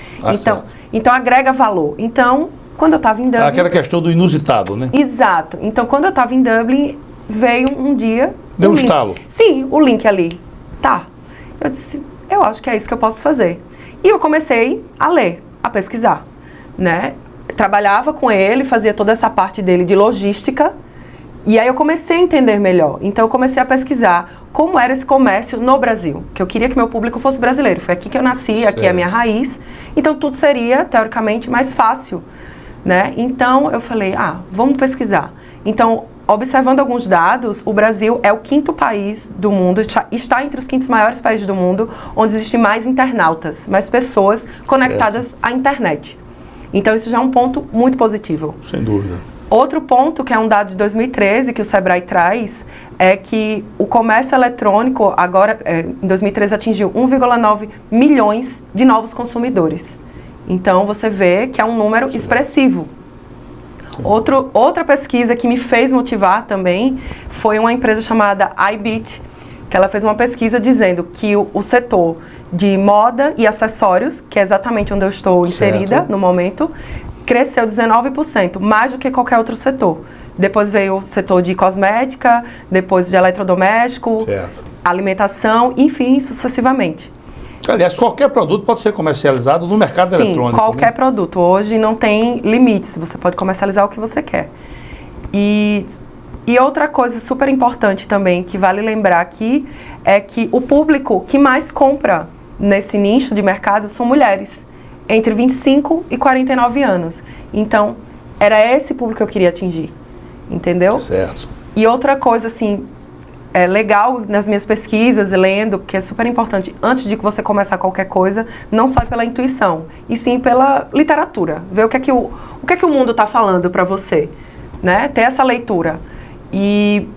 Então agrega valor. Então, quando eu estava em Dublin...
Aquela questão do inusitado, né?
Exato. Então, quando eu estava em Dublin, veio um dia...
Deu um estalo.
Sim, o link ali. Tá. Eu disse, eu acho que é isso que eu posso fazer. E eu comecei a ler, a pesquisar, né? Trabalhava com ele, fazia toda essa parte dele de logística, e aí eu comecei a entender melhor. Então eu comecei a pesquisar como era esse comércio no Brasil, que eu queria que meu público fosse brasileiro. Foi aqui que eu nasci, aqui é a minha raiz, então tudo seria, teoricamente, mais fácil, né? Então eu falei, vamos pesquisar. Então, observando alguns dados, o Brasil é o 5º país do mundo, está entre os 5 maiores países do mundo, onde existem mais internautas, mais pessoas conectadas à internet. Então, isso já é um ponto muito positivo.
Sem dúvida.
Outro ponto, que é um dado de 2013, que o Sebrae traz, é que o comércio eletrônico, agora, em 2013, atingiu 1,9 milhões de novos consumidores. Então, você vê que é um número expressivo. Outra pesquisa que me fez motivar também foi uma empresa chamada iBit, que ela fez uma pesquisa dizendo que o setor de moda e acessórios, que é exatamente onde eu estou inserida no momento, cresceu 19%, mais do que qualquer outro setor. Depois veio o setor de cosmética, depois de eletrodoméstico, alimentação, enfim, sucessivamente.
Aliás, qualquer produto pode ser comercializado no mercado eletrônico.
Sim, qualquer produto. Hoje não tem limites, você pode comercializar o que você quer. E outra coisa super importante também, que vale lembrar aqui, é que o público que mais compra nesse nicho de mercado são mulheres, entre 25 e 49 anos. Então, era esse público que eu queria atingir, entendeu?
Certo.
E outra coisa, assim, legal nas minhas pesquisas, lendo, que é super importante, antes de que você começar qualquer coisa, não só pela intuição, e sim pela literatura. Ver o que é que o mundo está falando para você, né? Ter essa leitura. E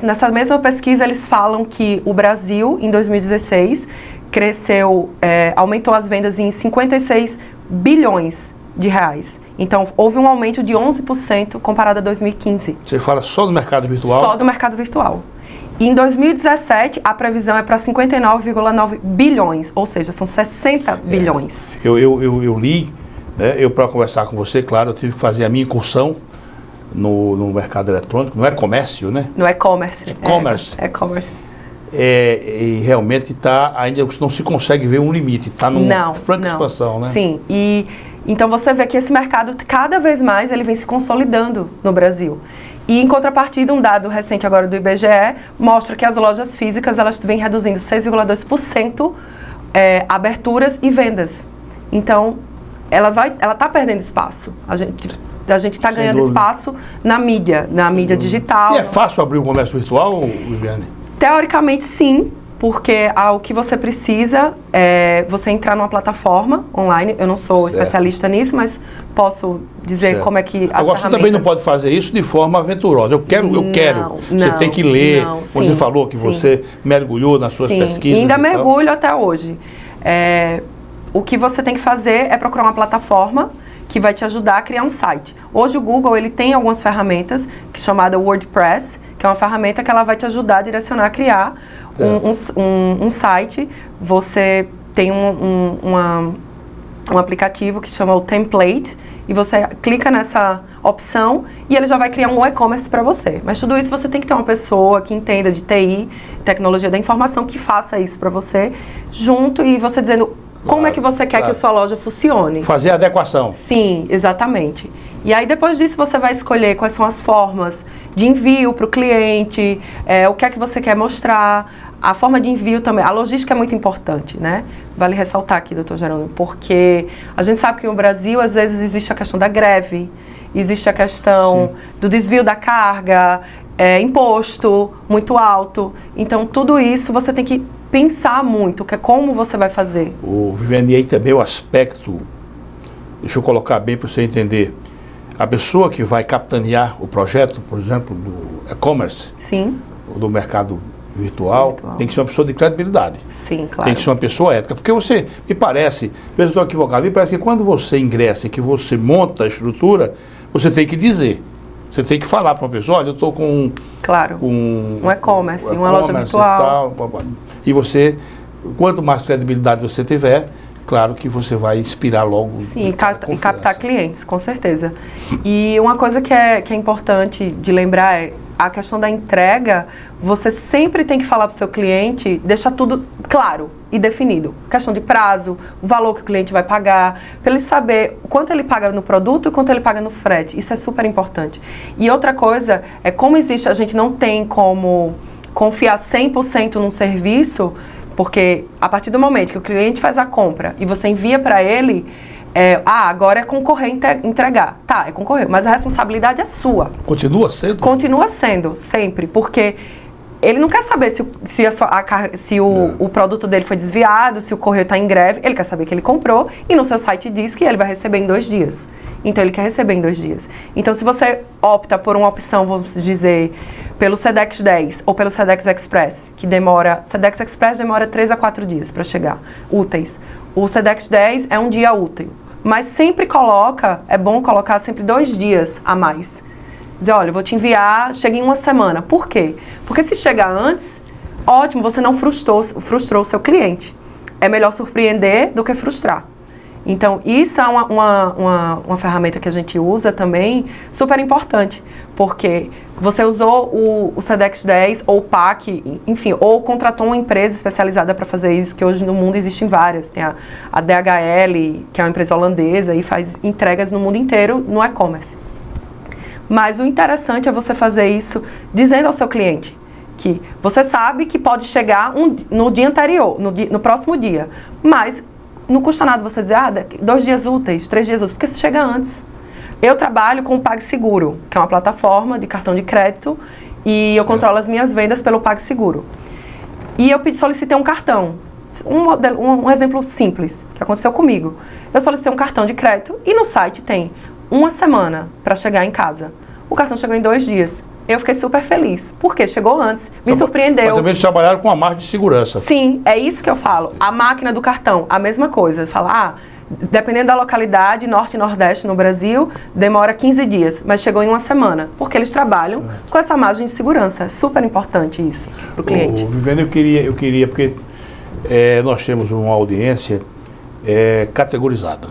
nessa mesma pesquisa eles falam que o Brasil, em 2016, cresceu, aumentou as vendas em 56 bilhões de reais. Então, houve um aumento de 11% comparado a 2015.
Você fala só do mercado virtual? Só
do mercado virtual. E em 2017, a previsão é para 59,9 bilhões, ou seja, são 60 bilhões.
Eu li, né, para conversar com você, claro, eu tive que fazer a minha incursão no mercado eletrônico, no e-comércio, né?
No e-commerce.
E-commerce.
E-commerce.
E realmente ainda não se consegue ver um limite, está numa franca expansão, né?
Sim, então você vê que esse mercado, cada vez mais, ele vem se consolidando no Brasil. E em contrapartida, um dado recente agora do IBGE mostra que as lojas físicas, elas vêm reduzindo 6,2% aberturas e vendas. Então, ela está perdendo espaço. A gente está ganhando espaço na mídia digital.
E é fácil abrir um comércio virtual, Viviane?
Teoricamente, sim. Porque o que você precisa é você entrar numa plataforma online. Eu não sou especialista nisso, mas posso dizer como é que as
Agora, você também não pode fazer isso de forma aventurosa. Eu quero. Você tem que ler. Você falou que você mergulhou nas suas pesquisas.
Ainda mergulho até hoje. O que você tem que fazer é procurar uma plataforma que vai te ajudar a criar um site. Hoje o Google ele tem algumas ferramentas, que é chamada WordPress, que é uma ferramenta que ela vai te ajudar a direcionar, a criar um site. Você tem um aplicativo que chama o Template, e você clica nessa opção e ele já vai criar um e-commerce para você. Mas tudo isso você tem que ter uma pessoa que entenda de TI, tecnologia da informação, que faça isso para você, junto, e você dizendo como é que você quer que a sua loja funcione.
Fazer a adequação.
Sim, exatamente. E aí depois disso você vai escolher quais são as formas de envio para o cliente, o que é que você quer mostrar, a forma de envio também. A logística é muito importante, né? Vale ressaltar aqui, doutor Jerônimo, porque a gente sabe que no Brasil às vezes existe a questão da greve, existe a questão do desvio da carga, imposto muito alto. Então tudo isso você tem que pensar muito, que é como você vai fazer.
Viviane, aí também o aspecto, deixa eu colocar bem para você entender, a pessoa que vai capitanear o projeto, por exemplo, do e-commerce, ou do mercado virtual, tem que ser uma pessoa de credibilidade.
Sim, claro.
Tem que ser uma pessoa ética, porque você, me parece, mesmo estou equivocado, me parece que quando você ingressa e que você monta a estrutura, você tem que dizer, você tem que falar para uma pessoa, olha, eu estou com...
Claro, um e-commerce, uma loja virtual.
E você, quanto mais credibilidade você tiver, claro que você vai inspirar logo.
Sim, e captar clientes, com certeza. E uma coisa que é importante de lembrar é a questão da entrega. Você sempre tem que falar para o seu cliente, deixar tudo claro e definido. Questão de prazo, o valor que o cliente vai pagar, para ele saber quanto ele paga no produto e quanto ele paga no frete. Isso é super importante. E outra coisa é como existe, a gente não tem como confiar 100% num serviço, porque a partir do momento que o cliente faz a compra e você envia para ele, agora é concorrer entregar. Tá, é concorrer, mas a responsabilidade é sua.
Continua sendo?
Continua sendo, sempre, porque ele não quer saber se o produto dele foi desviado, se o correio está em greve, ele quer saber que ele comprou e no seu site diz que ele vai receber em 2 dias. Então ele quer receber em 2 dias. Então se você opta por uma opção, vamos dizer, pelo Sedex 10 ou pelo Sedex Express, Sedex Express demora 3 a 4 dias para chegar, úteis. O Sedex 10 é um dia útil, mas sempre é bom colocar sempre 2 dias a mais. Dizer, olha, eu vou te enviar, chega em 1 semana. Por quê? Porque se chegar antes, ótimo, você não frustrou o seu cliente. É melhor surpreender do que frustrar. Então, isso é uma ferramenta que a gente usa também, super importante, porque você usou o Sedex 10 ou o PAC, enfim, ou contratou uma empresa especializada para fazer isso, que hoje no mundo existem várias. Tem a DHL, que é uma empresa holandesa e faz entregas no mundo inteiro no e-commerce. Mas o interessante é você fazer isso dizendo ao seu cliente que você sabe que pode chegar no dia anterior, no próximo dia, mas não custa nada você dizer, 2 dias úteis, 3 dias úteis, porque se chega antes. Eu trabalho com o PagSeguro, que é uma plataforma de cartão de crédito, e eu controlo as minhas vendas pelo PagSeguro. E eu solicitei um cartão, um exemplo simples, que aconteceu comigo. Eu solicitei um cartão de crédito e no site tem 1 semana para chegar em casa. O cartão chegou em 2 dias. Eu fiquei super feliz, porque chegou antes, me surpreendeu.
Mas também eles trabalharam com a margem de segurança.
Sim, é isso que eu falo. A máquina do cartão, a mesma coisa. Fala, dependendo da localidade, norte e nordeste no Brasil, demora 15 dias, mas chegou em 1 semana, porque eles trabalham com essa margem de segurança. É super importante isso para o cliente.
Viviane, eu queria, porque nós temos uma audiência categorizada.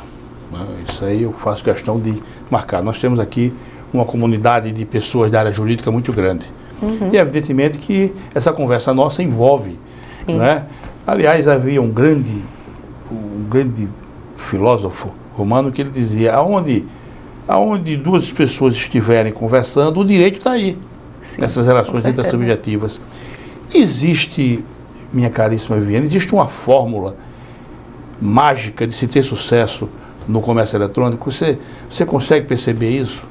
Né? Isso aí eu faço questão de marcar. Nós temos aqui uma comunidade de pessoas da área jurídica muito grande. E evidentemente que essa conversa nossa envolve. Né? Aliás, havia um grande filósofo romano que ele dizia, aonde 2 pessoas estiverem conversando, o direito está aí. Nessas relações intersubjetivas. Existe, minha caríssima Viviane, existe uma fórmula mágica de se ter sucesso no comércio eletrônico? Você consegue perceber isso?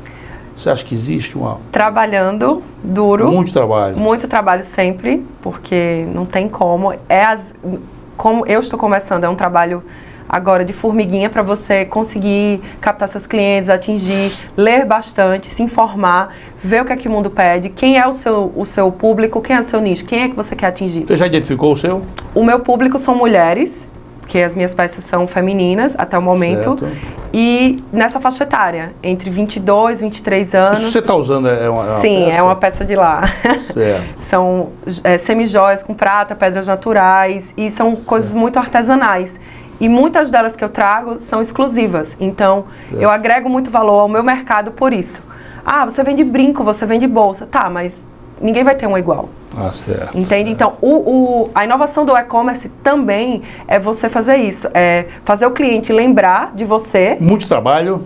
Você acha que existe uma...
Trabalhando duro.
Muito trabalho.
Muito trabalho sempre, porque não tem como. Como eu estou começando, é um trabalho agora de formiguinha para você conseguir captar seus clientes, atingir, ler bastante, se informar, ver o que é que o mundo pede, quem é o seu público, quem é o seu nicho, quem é que você quer atingir.
Você já identificou o seu?
O meu público são mulheres, porque as minhas peças são femininas até o momento. Certo. E nessa faixa etária, entre 22 e 23 anos.
Isso que você está usando é uma
Sim,
peça?
É uma peça de lá.
Certo.
São semijóias com prata, pedras naturais, e são coisas muito artesanais. E muitas delas que eu trago são exclusivas. Então, eu agrego muito valor ao meu mercado por isso. Ah, você vende brinco, você vende bolsa. Tá, mas ninguém vai ter uma igual.
Ah, certo.
Entende? Então, a inovação do e-commerce também é você fazer isso. É fazer o cliente lembrar de você.
Muito trabalho.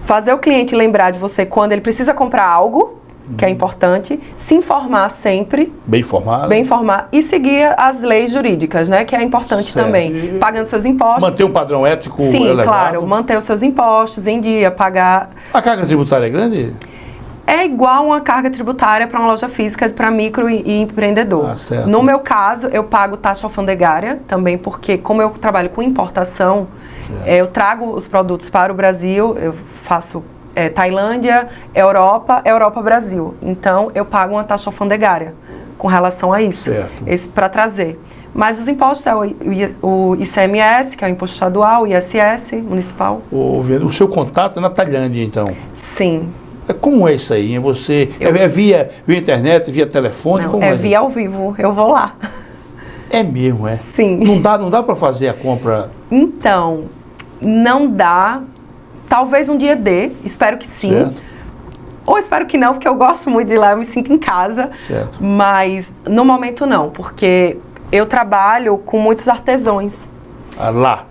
Fazer o cliente lembrar de você quando ele precisa comprar algo, que é importante. Se informar sempre.
Bem informado.
Bem informar. E seguir as leis jurídicas, né? Que é importante também. Pagando seus impostos.
Manter um padrão ético
Sim,
elevado.
Claro. Manter os seus impostos em dia, pagar...
A carga tributária é grande?
É igual uma carga tributária para uma loja física, para micro e empreendedor.
Ah, certo.
No meu caso, eu pago taxa alfandegária também, porque como eu trabalho com importação, eu trago os produtos para o Brasil, eu faço Tailândia, Europa, Brasil. Então, eu pago uma taxa alfandegária com relação a isso, para trazer. Mas os impostos é o ICMS, que é o imposto estadual, o ISS, municipal.
O seu contato é na Tailândia, então?
Sim.
Como é isso aí? Você é via internet, via telefone?
Não,
como
via ao vivo, eu vou lá.
É mesmo, é?
Sim.
Não dá para fazer a compra?
Então, não dá. Talvez um dia dê, espero que sim.
Certo.
Ou espero que não, porque eu gosto muito de ir lá, eu me sinto em casa.
Certo.
Mas no momento não, porque eu trabalho com muitos artesãos.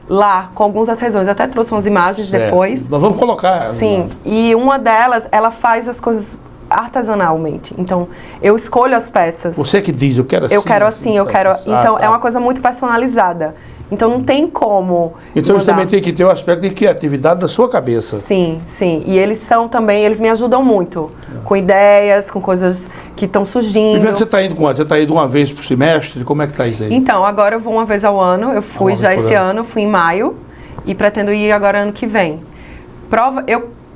Lá, com alguns artesãos. Eu até trouxe umas imagens depois.
Nós vamos colocar.
Sim, e uma delas, ela faz as coisas artesanalmente. Então, eu escolho as peças.
Você que diz, eu quero assim.
Eu quero assim, eu quero... Então, é uma coisa muito personalizada. Então, não tem como...
Então, isso também tem que ter o aspecto de criatividade da sua cabeça.
Sim, sim. E eles são também... Eles me ajudam muito. Com ideias, com coisas que estão surgindo.
E você está indo com... Você está indo uma vez por semestre? Como é que está isso aí?
Então, agora eu vou uma vez ao ano. Eu fui já esse ano, fui em maio. E pretendo ir agora ano que vem.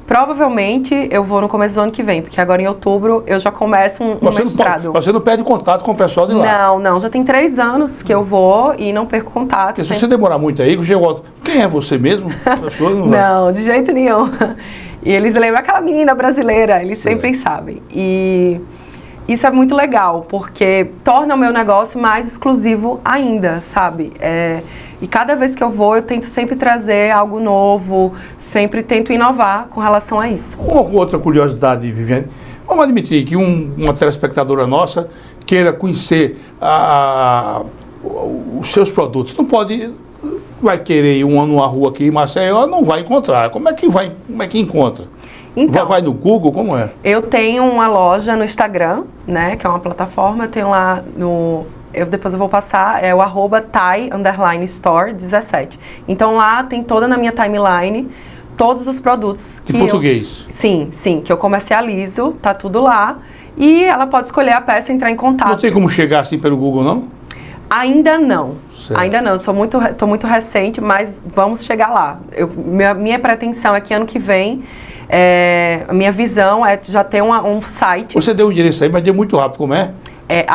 Provavelmente eu vou no começo do ano que vem, porque agora em outubro eu já começo um mestrado.
Você não perde contato com o pessoal de lá?
Não. Já tem 3 anos que eu vou e não perco contato.
Porque se você demorar muito aí, eu volto. Quem é você mesmo?
Não, de jeito nenhum. E eles lembram aquela menina brasileira, eles sempre sabem. E isso é muito legal, porque torna o meu negócio mais exclusivo ainda, sabe? E cada vez que eu vou, eu tento sempre trazer algo novo, sempre tento inovar com relação a isso.
Uma outra curiosidade, Viviane. Vamos admitir que uma telespectadora nossa queira conhecer os seus produtos. Não pode... Vai querer ir numa rua aqui em Maceió, não vai encontrar. Como é que encontra? Então, vai no Google, como é? Eu tenho uma loja no Instagram, né, que é uma plataforma, eu tenho lá no... depois eu vou passar, é o @Thai_Store17. Então lá tem toda na minha timeline, todos os produtos que... Em português? Sim, que eu comercializo, tá tudo lá. E ela pode escolher a peça e entrar em contato. Não tem como chegar assim pelo Google, não? Ainda não. Certo. Ainda não, tô muito recente, mas vamos chegar lá. Minha pretensão é que ano que vem, a minha visão é já ter um site. Você deu o endereço aí, mas deu muito rápido, como é? É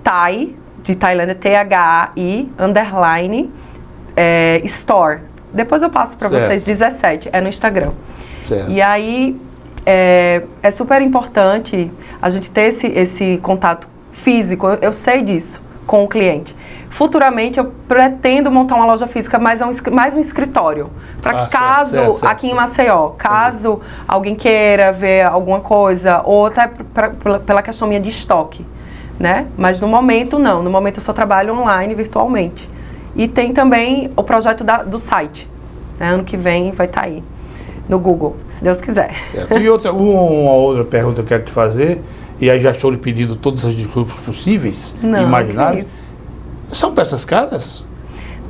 Thai, de Tailândia, THI, _store. Depois eu passo para vocês, 17, é no Instagram. Certo. E aí, é super importante a gente ter esse contato físico, eu sei disso, com o cliente. Futuramente, eu pretendo montar uma loja física, mais um escritório. Para que caso, aqui em Maceió, caso alguém queira ver alguma coisa, ou até pela questão minha de estoque, né? Mas no momento, não. No momento, eu só trabalho online, virtualmente. E tem também o projeto do site. Né? Ano que vem vai estar aí, no Google, se Deus quiser. Certo. E uma outra pergunta que eu quero te fazer, e aí já estou lhe pedindo todas as desculpas possíveis, imagináveis. São peças caras?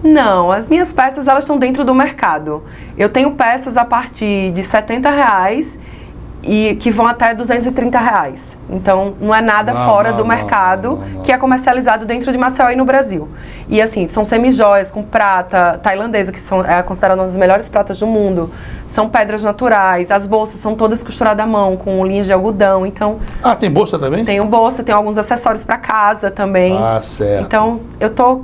Não, as minhas peças elas estão dentro do mercado. Eu tenho peças a partir de R$70 e que vão até R$230. Então, não é nada fora do mercado que é comercializado dentro de Maceió e no Brasil. E assim, são semijoias com prata tailandesa, que é considerada uma das melhores pratas do mundo. São pedras naturais, as bolsas são todas costuradas à mão, com linhas de algodão, então... Ah, tem bolsa também? Tenho bolsa, tenho alguns acessórios para casa também. Ah, certo. Então, eu tô...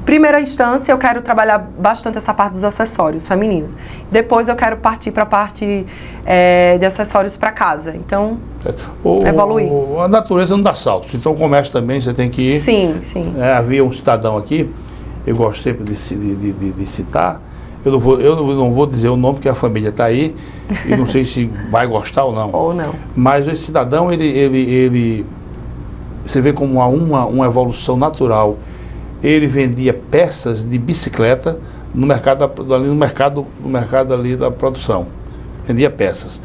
Primeira instância, eu quero trabalhar bastante essa parte dos acessórios femininos. Depois eu quero partir para a parte de acessórios para casa. Então, evoluir. A natureza não dá saltos. Então, o comércio também, você tem que ir. Sim. Havia um cidadão aqui, eu gosto sempre de citar. Eu não vou dizer o nome, porque a família está aí, e não sei se vai gostar ou não.
Ou não.
Mas esse cidadão, ele você vê como uma evolução natural. Ele vendia peças de bicicleta no mercado ali da produção. Vendia peças.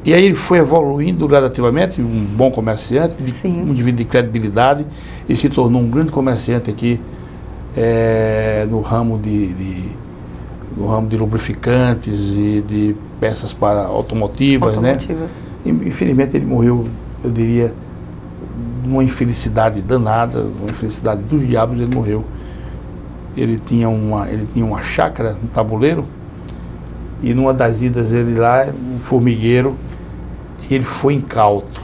E aí ele foi evoluindo gradativamente, um bom comerciante, um indivíduo de credibilidade, e se tornou um grande comerciante aqui no ramo de lubrificantes e de peças para automotivas, né? E, infelizmente ele morreu, eu diria, uma infelicidade danada, uma infelicidade dos diabos. Ele morreu. Ele tinha uma chácara no Tabuleiro, e numa das idas ele lá, um formigueiro, e ele foi incauto,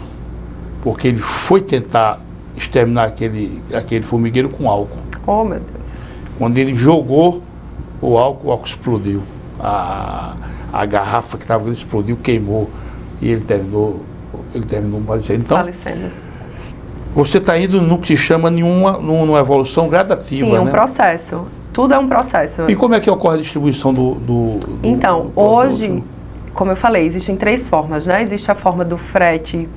porque ele foi tentar exterminar aquele formigueiro com álcool.
Oh, meu Deus. Quando
ele jogou o álcool explodiu. A garrafa que estava ali explodiu, queimou, e ele terminou falecendo. Então, você está indo no que se chama numa evolução gradativa,
né? Sim, um
né?
processo. Tudo é um processo.
E como é que ocorre a distribuição do
Então, hoje, como eu falei, existem 3 formas, né? Existe a forma do frete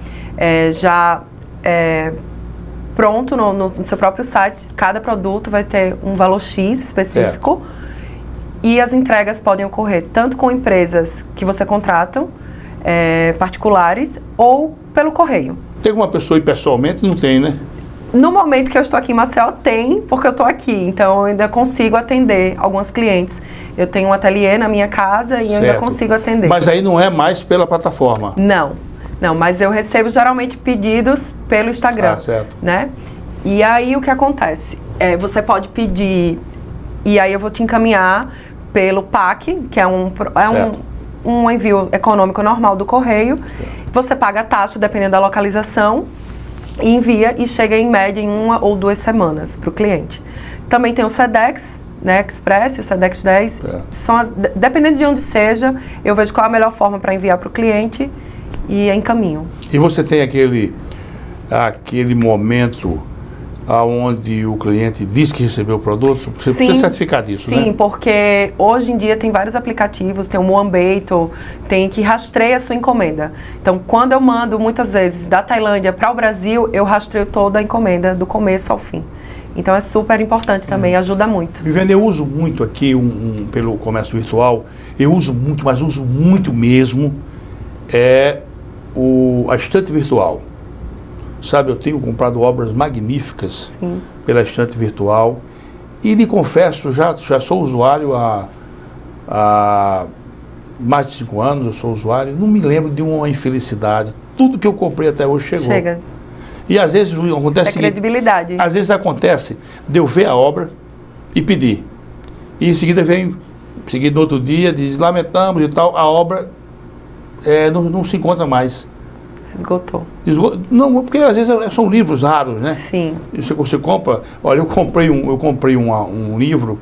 pronto no seu próprio site. Cada produto vai ter um valor X específico. Certo. E as entregas podem ocorrer tanto com empresas que você contrata, particulares, ou pelo correio.
Tem uma pessoa aí pessoalmente? Não tem, né?
No momento que eu estou aqui em Maceió, tem, porque eu estou aqui. Então, eu ainda consigo atender alguns clientes. Eu tenho um ateliê na minha casa e eu ainda consigo atender.
Mas aí não é mais pela plataforma?
Não, mas eu recebo geralmente pedidos pelo Instagram.
Certo.
Né? E aí, o que acontece? Você pode pedir, e aí eu vou te encaminhar pelo PAC, que é um envio econômico normal do correio. Você paga a taxa, dependendo da localização, e envia, e chega em média em 1 ou 2 semanas para o cliente. Também tem o Sedex, né, Express, o Sedex 10. Dependendo de onde seja, eu vejo qual é a melhor forma para enviar para o cliente e encaminho.
E você tem aquele momento onde o cliente diz que recebeu o produto? Você precisa certificar disso, né?
Sim, porque hoje em dia tem vários aplicativos, tem o OneBato, tem que rastreia a sua encomenda. Então, quando eu mando, muitas vezes, da Tailândia para o Brasil, eu rastreio toda a encomenda, do começo ao fim. Então, é super importante também, ajuda muito.
Viviane, eu uso muito aqui, pelo comércio virtual, eu uso muito, mas uso muito mesmo, a estante virtual. Sabe, eu tenho comprado obras magníficas pela estante virtual, e lhe confesso, já sou usuário há mais de 5 anos, eu sou usuário, não me lembro de uma infelicidade. Tudo que eu comprei até hoje chegou. E às vezes acontece
credibilidade.
Às vezes acontece de eu ver a obra e pedir. E em seguida no outro dia, diz, lamentamos e tal, a obra não se encontra mais.
Esgotou.
Não, porque às vezes são livros raros, né?
Sim.
Você compra, olha, eu comprei um livro,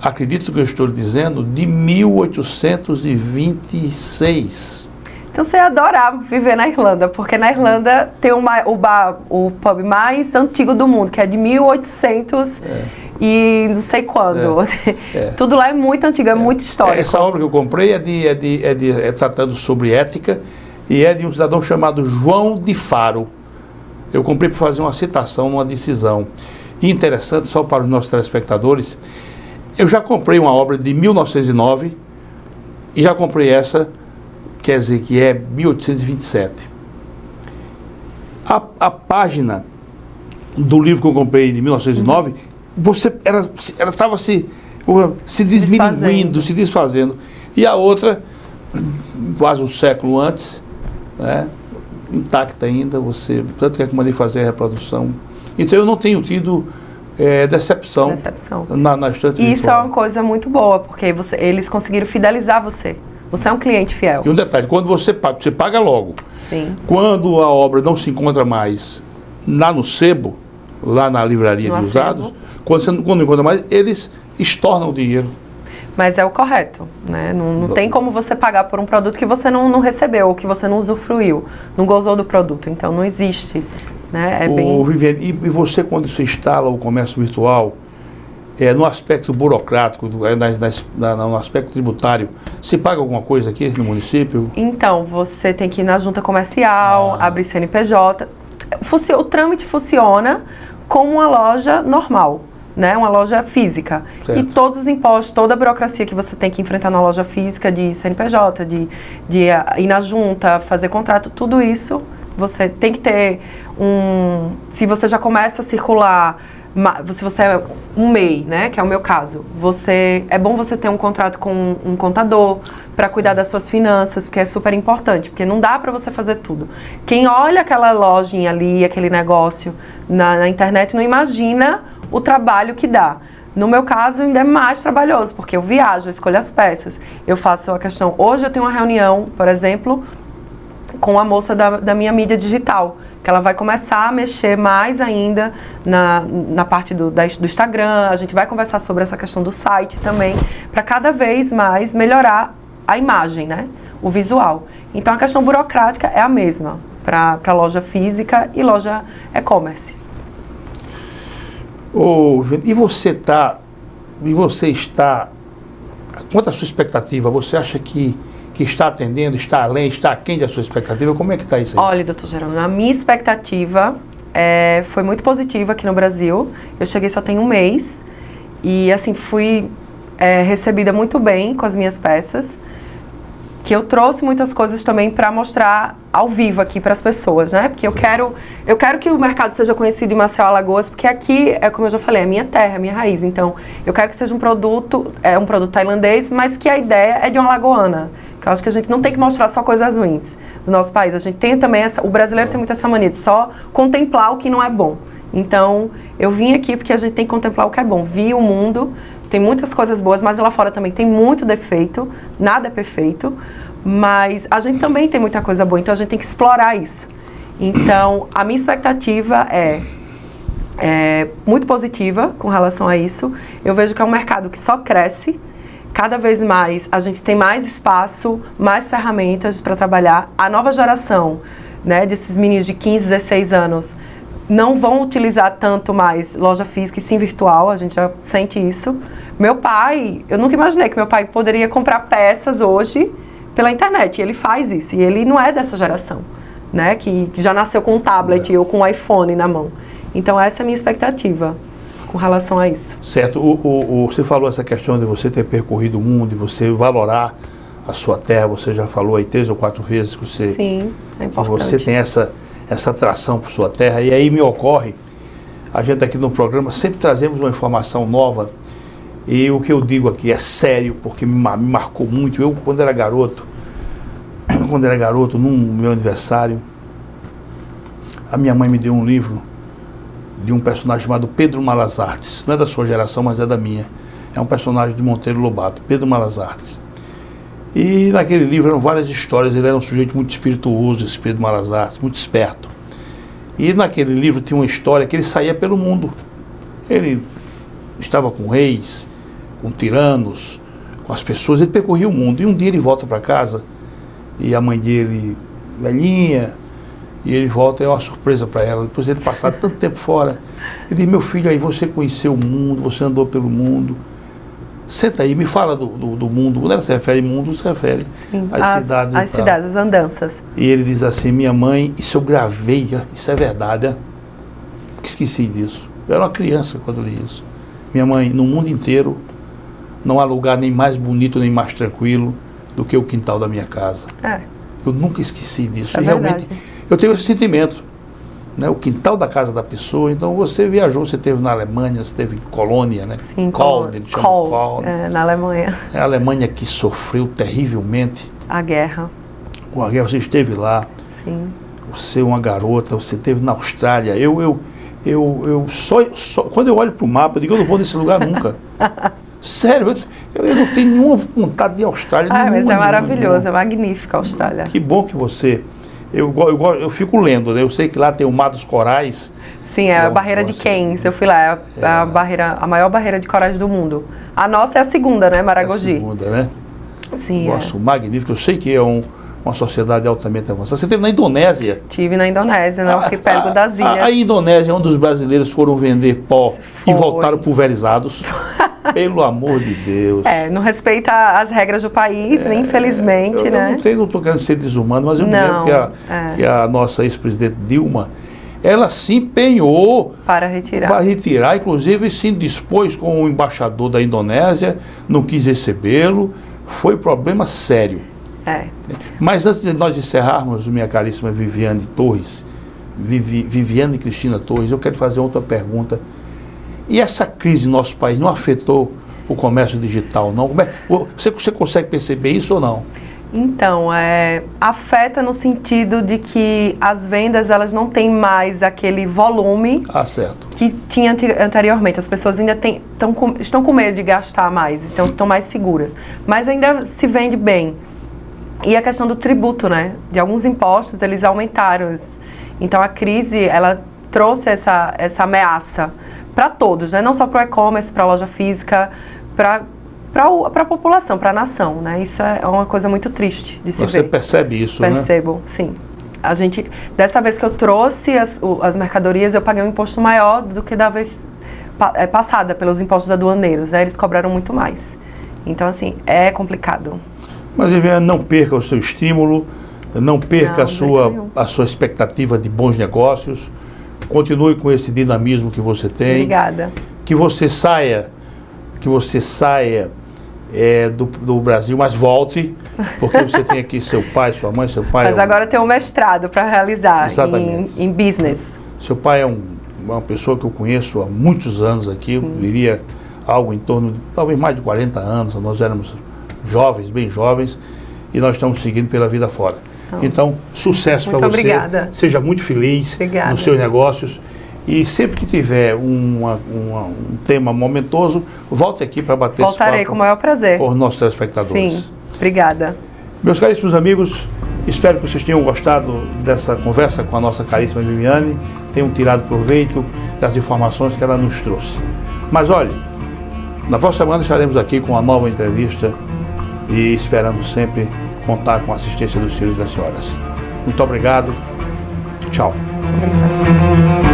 acredito que eu estou dizendo, de 1826.
Então você ia adorar viver na Irlanda, porque na Irlanda tem o pub mais antigo do mundo, que é de 1800 e não sei quando. Tudo lá é muito antigo, é muito histórico.
Essa obra que eu comprei é tratando sobre ética, e é de um cidadão chamado João de Faro. Eu comprei para fazer uma citação numa decisão. E interessante, só para os nossos telespectadores, eu já comprei uma obra de 1909 e já comprei essa, quer dizer, que é 1827. A página do livro que eu comprei de 1909, ela estava se desminuindo, se desfazendo. E a outra, quase um século antes, intacta ainda, tanto que eu mandei fazer a reprodução. Então eu não tenho tido decepção. Na estante virtual.
Isso é uma coisa muito boa, porque eles conseguiram fidelizar você. Você é um cliente fiel.
E um detalhe, quando você paga logo.
Sim.
Quando a obra não se encontra mais lá no sebo, lá na livraria de usados, quando não encontra mais, eles estornam o dinheiro.
Mas é o correto, né? Não tem como você pagar por um produto que você não recebeu, ou que você não usufruiu, não gozou do produto. Então, não existe, né?
Viviane, e você, quando se instala o comércio virtual, no aspecto burocrático, no aspecto tributário, se paga alguma coisa aqui no município?
Então, você tem que ir na junta comercial, abrir CNPJ. O trâmite funciona como uma loja normal, né? Uma loja física.
Certo.
E todos os impostos, toda a burocracia que você tem que enfrentar na loja física, de CNPJ, de ir na junta, fazer contrato, tudo isso, você tem que ter se você já começa a circular, se você é um MEI, né, que é o meu caso, é bom você ter um contrato com um contador para cuidar das suas finanças, porque é super importante, porque não dá para você fazer tudo. Quem olha aquela lojinha ali, aquele negócio na internet, não imagina o trabalho que dá. No meu caso, ainda é mais trabalhoso, porque eu viajo, eu escolho as peças, eu faço a questão... Hoje eu tenho uma reunião, por exemplo, com a moça da minha mídia digital, que ela vai começar a mexer mais ainda na parte do Instagram. A gente vai conversar sobre essa questão do site também, para cada vez mais melhorar a imagem, né? O visual. Então a questão burocrática é a mesma para loja física e loja e-commerce.
E você está, quanto à sua expectativa, você acha que está atendendo, está além, está aquém da sua expectativa? Como é que está isso aí?
Olha, doutor Geraldo, a minha expectativa foi muito positiva aqui no Brasil. Eu cheguei só tem um mês e, assim, fui recebida muito bem com as minhas peças, que eu trouxe muitas coisas também para mostrar ao vivo aqui para as pessoas, né? Porque eu quero que o mercado seja conhecido em Maceió, Alagoas, porque aqui, como eu já falei, é minha terra, é minha raiz. Então, eu quero que seja um produto tailandês, mas que a ideia é de uma alagoana. Que eu acho que a gente não tem que mostrar só coisas ruins do nosso país. A gente tem também o brasileiro tem muito essa mania de só contemplar o que não é bom. Então, eu vim aqui porque a gente tem que contemplar o que é bom. Vi o mundo, tem muitas coisas boas, mas lá fora também tem muito defeito, nada é perfeito, mas a gente também tem muita coisa boa, então a gente tem que explorar isso. Então, a minha expectativa é muito positiva com relação a isso. Eu vejo que é um mercado que só cresce. Cada vez mais a gente tem mais espaço, mais ferramentas para trabalhar. A nova geração, né, desses meninos de 15, 16 anos, não vão utilizar tanto mais loja física e sim virtual, a gente já sente isso. Meu pai, eu nunca imaginei que meu pai poderia comprar peças hoje pela internet, e ele faz isso, e ele não é dessa geração, né, que já nasceu com um tablet ou com um iPhone na mão. Então essa é a minha expectativa com relação a isso.
Certo, você falou essa questão de você ter percorrido o mundo, de você valorar a sua terra, você já falou aí 3 ou 4 vezes que você,
sim, é importante.
Que você tem essa atração por sua terra, e aí me ocorre, a gente aqui no programa sempre trazemos uma informação nova, e o que eu digo aqui é sério, porque me marcou muito. Eu, quando era garoto, no meu aniversário, a minha mãe me deu um livro de um personagem chamado Pedro Malas Artes. Não é da sua geração, mas é da minha. É um personagem de Monteiro Lobato, Pedro Malas Artes. E naquele livro eram várias histórias. Ele era um sujeito muito espirituoso, esse Pedro Malas Artes, muito esperto. E naquele livro tinha uma história que ele saía pelo mundo. Ele estava com reis, com tiranos, com as pessoas. Ele percorria o mundo. E um dia ele volta para casa e a mãe dele, velhinha, e ele volta, é uma surpresa para ela. Depois de ele passar tanto tempo fora, ele diz: meu filho, aí você conheceu o mundo, você andou pelo mundo. Senta aí, me fala do mundo. Quando ela se refere ao mundo, se refere às cidades.
As cidades, as andanças.
E ele diz assim: minha mãe, isso eu gravei, isso é verdade. Esqueci disso. Eu era uma criança quando li isso. Minha mãe, no mundo inteiro, não há lugar nem mais bonito, nem mais tranquilo do que o quintal da minha casa. Eu nunca esqueci disso. E realmente, eu tenho esse sentimento, né? O quintal da casa da pessoa. Então você viajou, você esteve na Alemanha, você esteve em Colônia, né?
Sim,
Colônia,
na Alemanha.
É a Alemanha que sofreu terrivelmente
a guerra.
Com a guerra, você esteve lá.
Sim.
Você é uma garota, você esteve na Austrália. Só quando eu olho para o mapa, eu digo: eu não vou nesse lugar nunca. Sério, eu não tenho nenhuma vontade de ir à Austrália.
Mas é maravilhoso, é magnífica a Austrália.
Que bom que você... Eu fico lendo, né? Eu sei que lá tem o Mar dos Corais.
Sim, é a barreira de Cairns. Eu fui lá, a maior barreira de corais do mundo. A nossa é a segunda, né, Maragogi?
É a segunda, né?
Sim,
Nossa, magnífico. Eu sei que é uma sociedade altamente avançada. Você esteve na Indonésia?
Tive na Indonésia, no arquipélago das ilhas.
A Indonésia, onde os brasileiros foram vender pó e voltaram pulverizados. Pelo amor de Deus.
Não respeita as regras do país, né, infelizmente, né?
Eu não estou querendo ser desumano, mas eu me lembro que a nossa ex-presidente Dilma, ela se empenhou
para retirar,
inclusive se indispôs com o embaixador da Indonésia, não quis recebê-lo, foi problema sério. Mas antes de nós encerrarmos, minha caríssima Viviane Torres, Viviane Cristina Torres, eu quero fazer outra pergunta. E essa crise no nosso país não afetou o comércio digital, não? Você consegue perceber isso ou não?
Então, afeta no sentido de que as vendas, elas não têm mais aquele volume que tinha anteriormente. As pessoas ainda estão com medo de gastar mais, então estão mais seguras. Mas ainda se vende bem. E a questão do tributo, né? De alguns impostos, eles aumentaram. Então, a crise, ela trouxe essa ameaça para todos, né? Não só para o e-commerce, para a loja física, para a população, para a nação, né? Isso é uma coisa muito triste de se ver.
Você percebe isso, né?
Percebo, sim. Dessa vez que eu trouxe as mercadorias, eu paguei um imposto maior do que da vez passada pelos impostos aduaneiros, né? Eles cobraram muito mais. Então, assim, é complicado.
Mas, Viviane, não perca o seu estímulo, não perca a sua expectativa de bons negócios, continue com esse dinamismo que você tem.
Obrigada.
Que você saia do Brasil, mas volte, porque você tem aqui seu pai, sua mãe, seu pai...
Mas agora tem um mestrado para realizar em business.
Seu pai é uma pessoa que eu conheço há muitos anos aqui, eu diria algo em torno de talvez mais de 40 anos, nós éramos jovens, bem jovens, e nós estamos seguindo pela vida fora. Então, sucesso para você.
Obrigada.
Seja muito feliz nos seus negócios. E sempre que tiver um tema momentoso, volte aqui para bater esse papo.
Voltarei com o maior prazer.
Com os nossos telespectadores.
Sim, obrigada.
Meus caríssimos amigos, espero que vocês tenham gostado dessa conversa com a nossa caríssima Viviane, tenham tirado proveito das informações que ela nos trouxe. Mas olhe, na próxima semana estaremos aqui com uma nova entrevista e esperando sempre contar com a assistência dos senhores e das senhoras. Muito obrigado. Tchau.
Obrigada.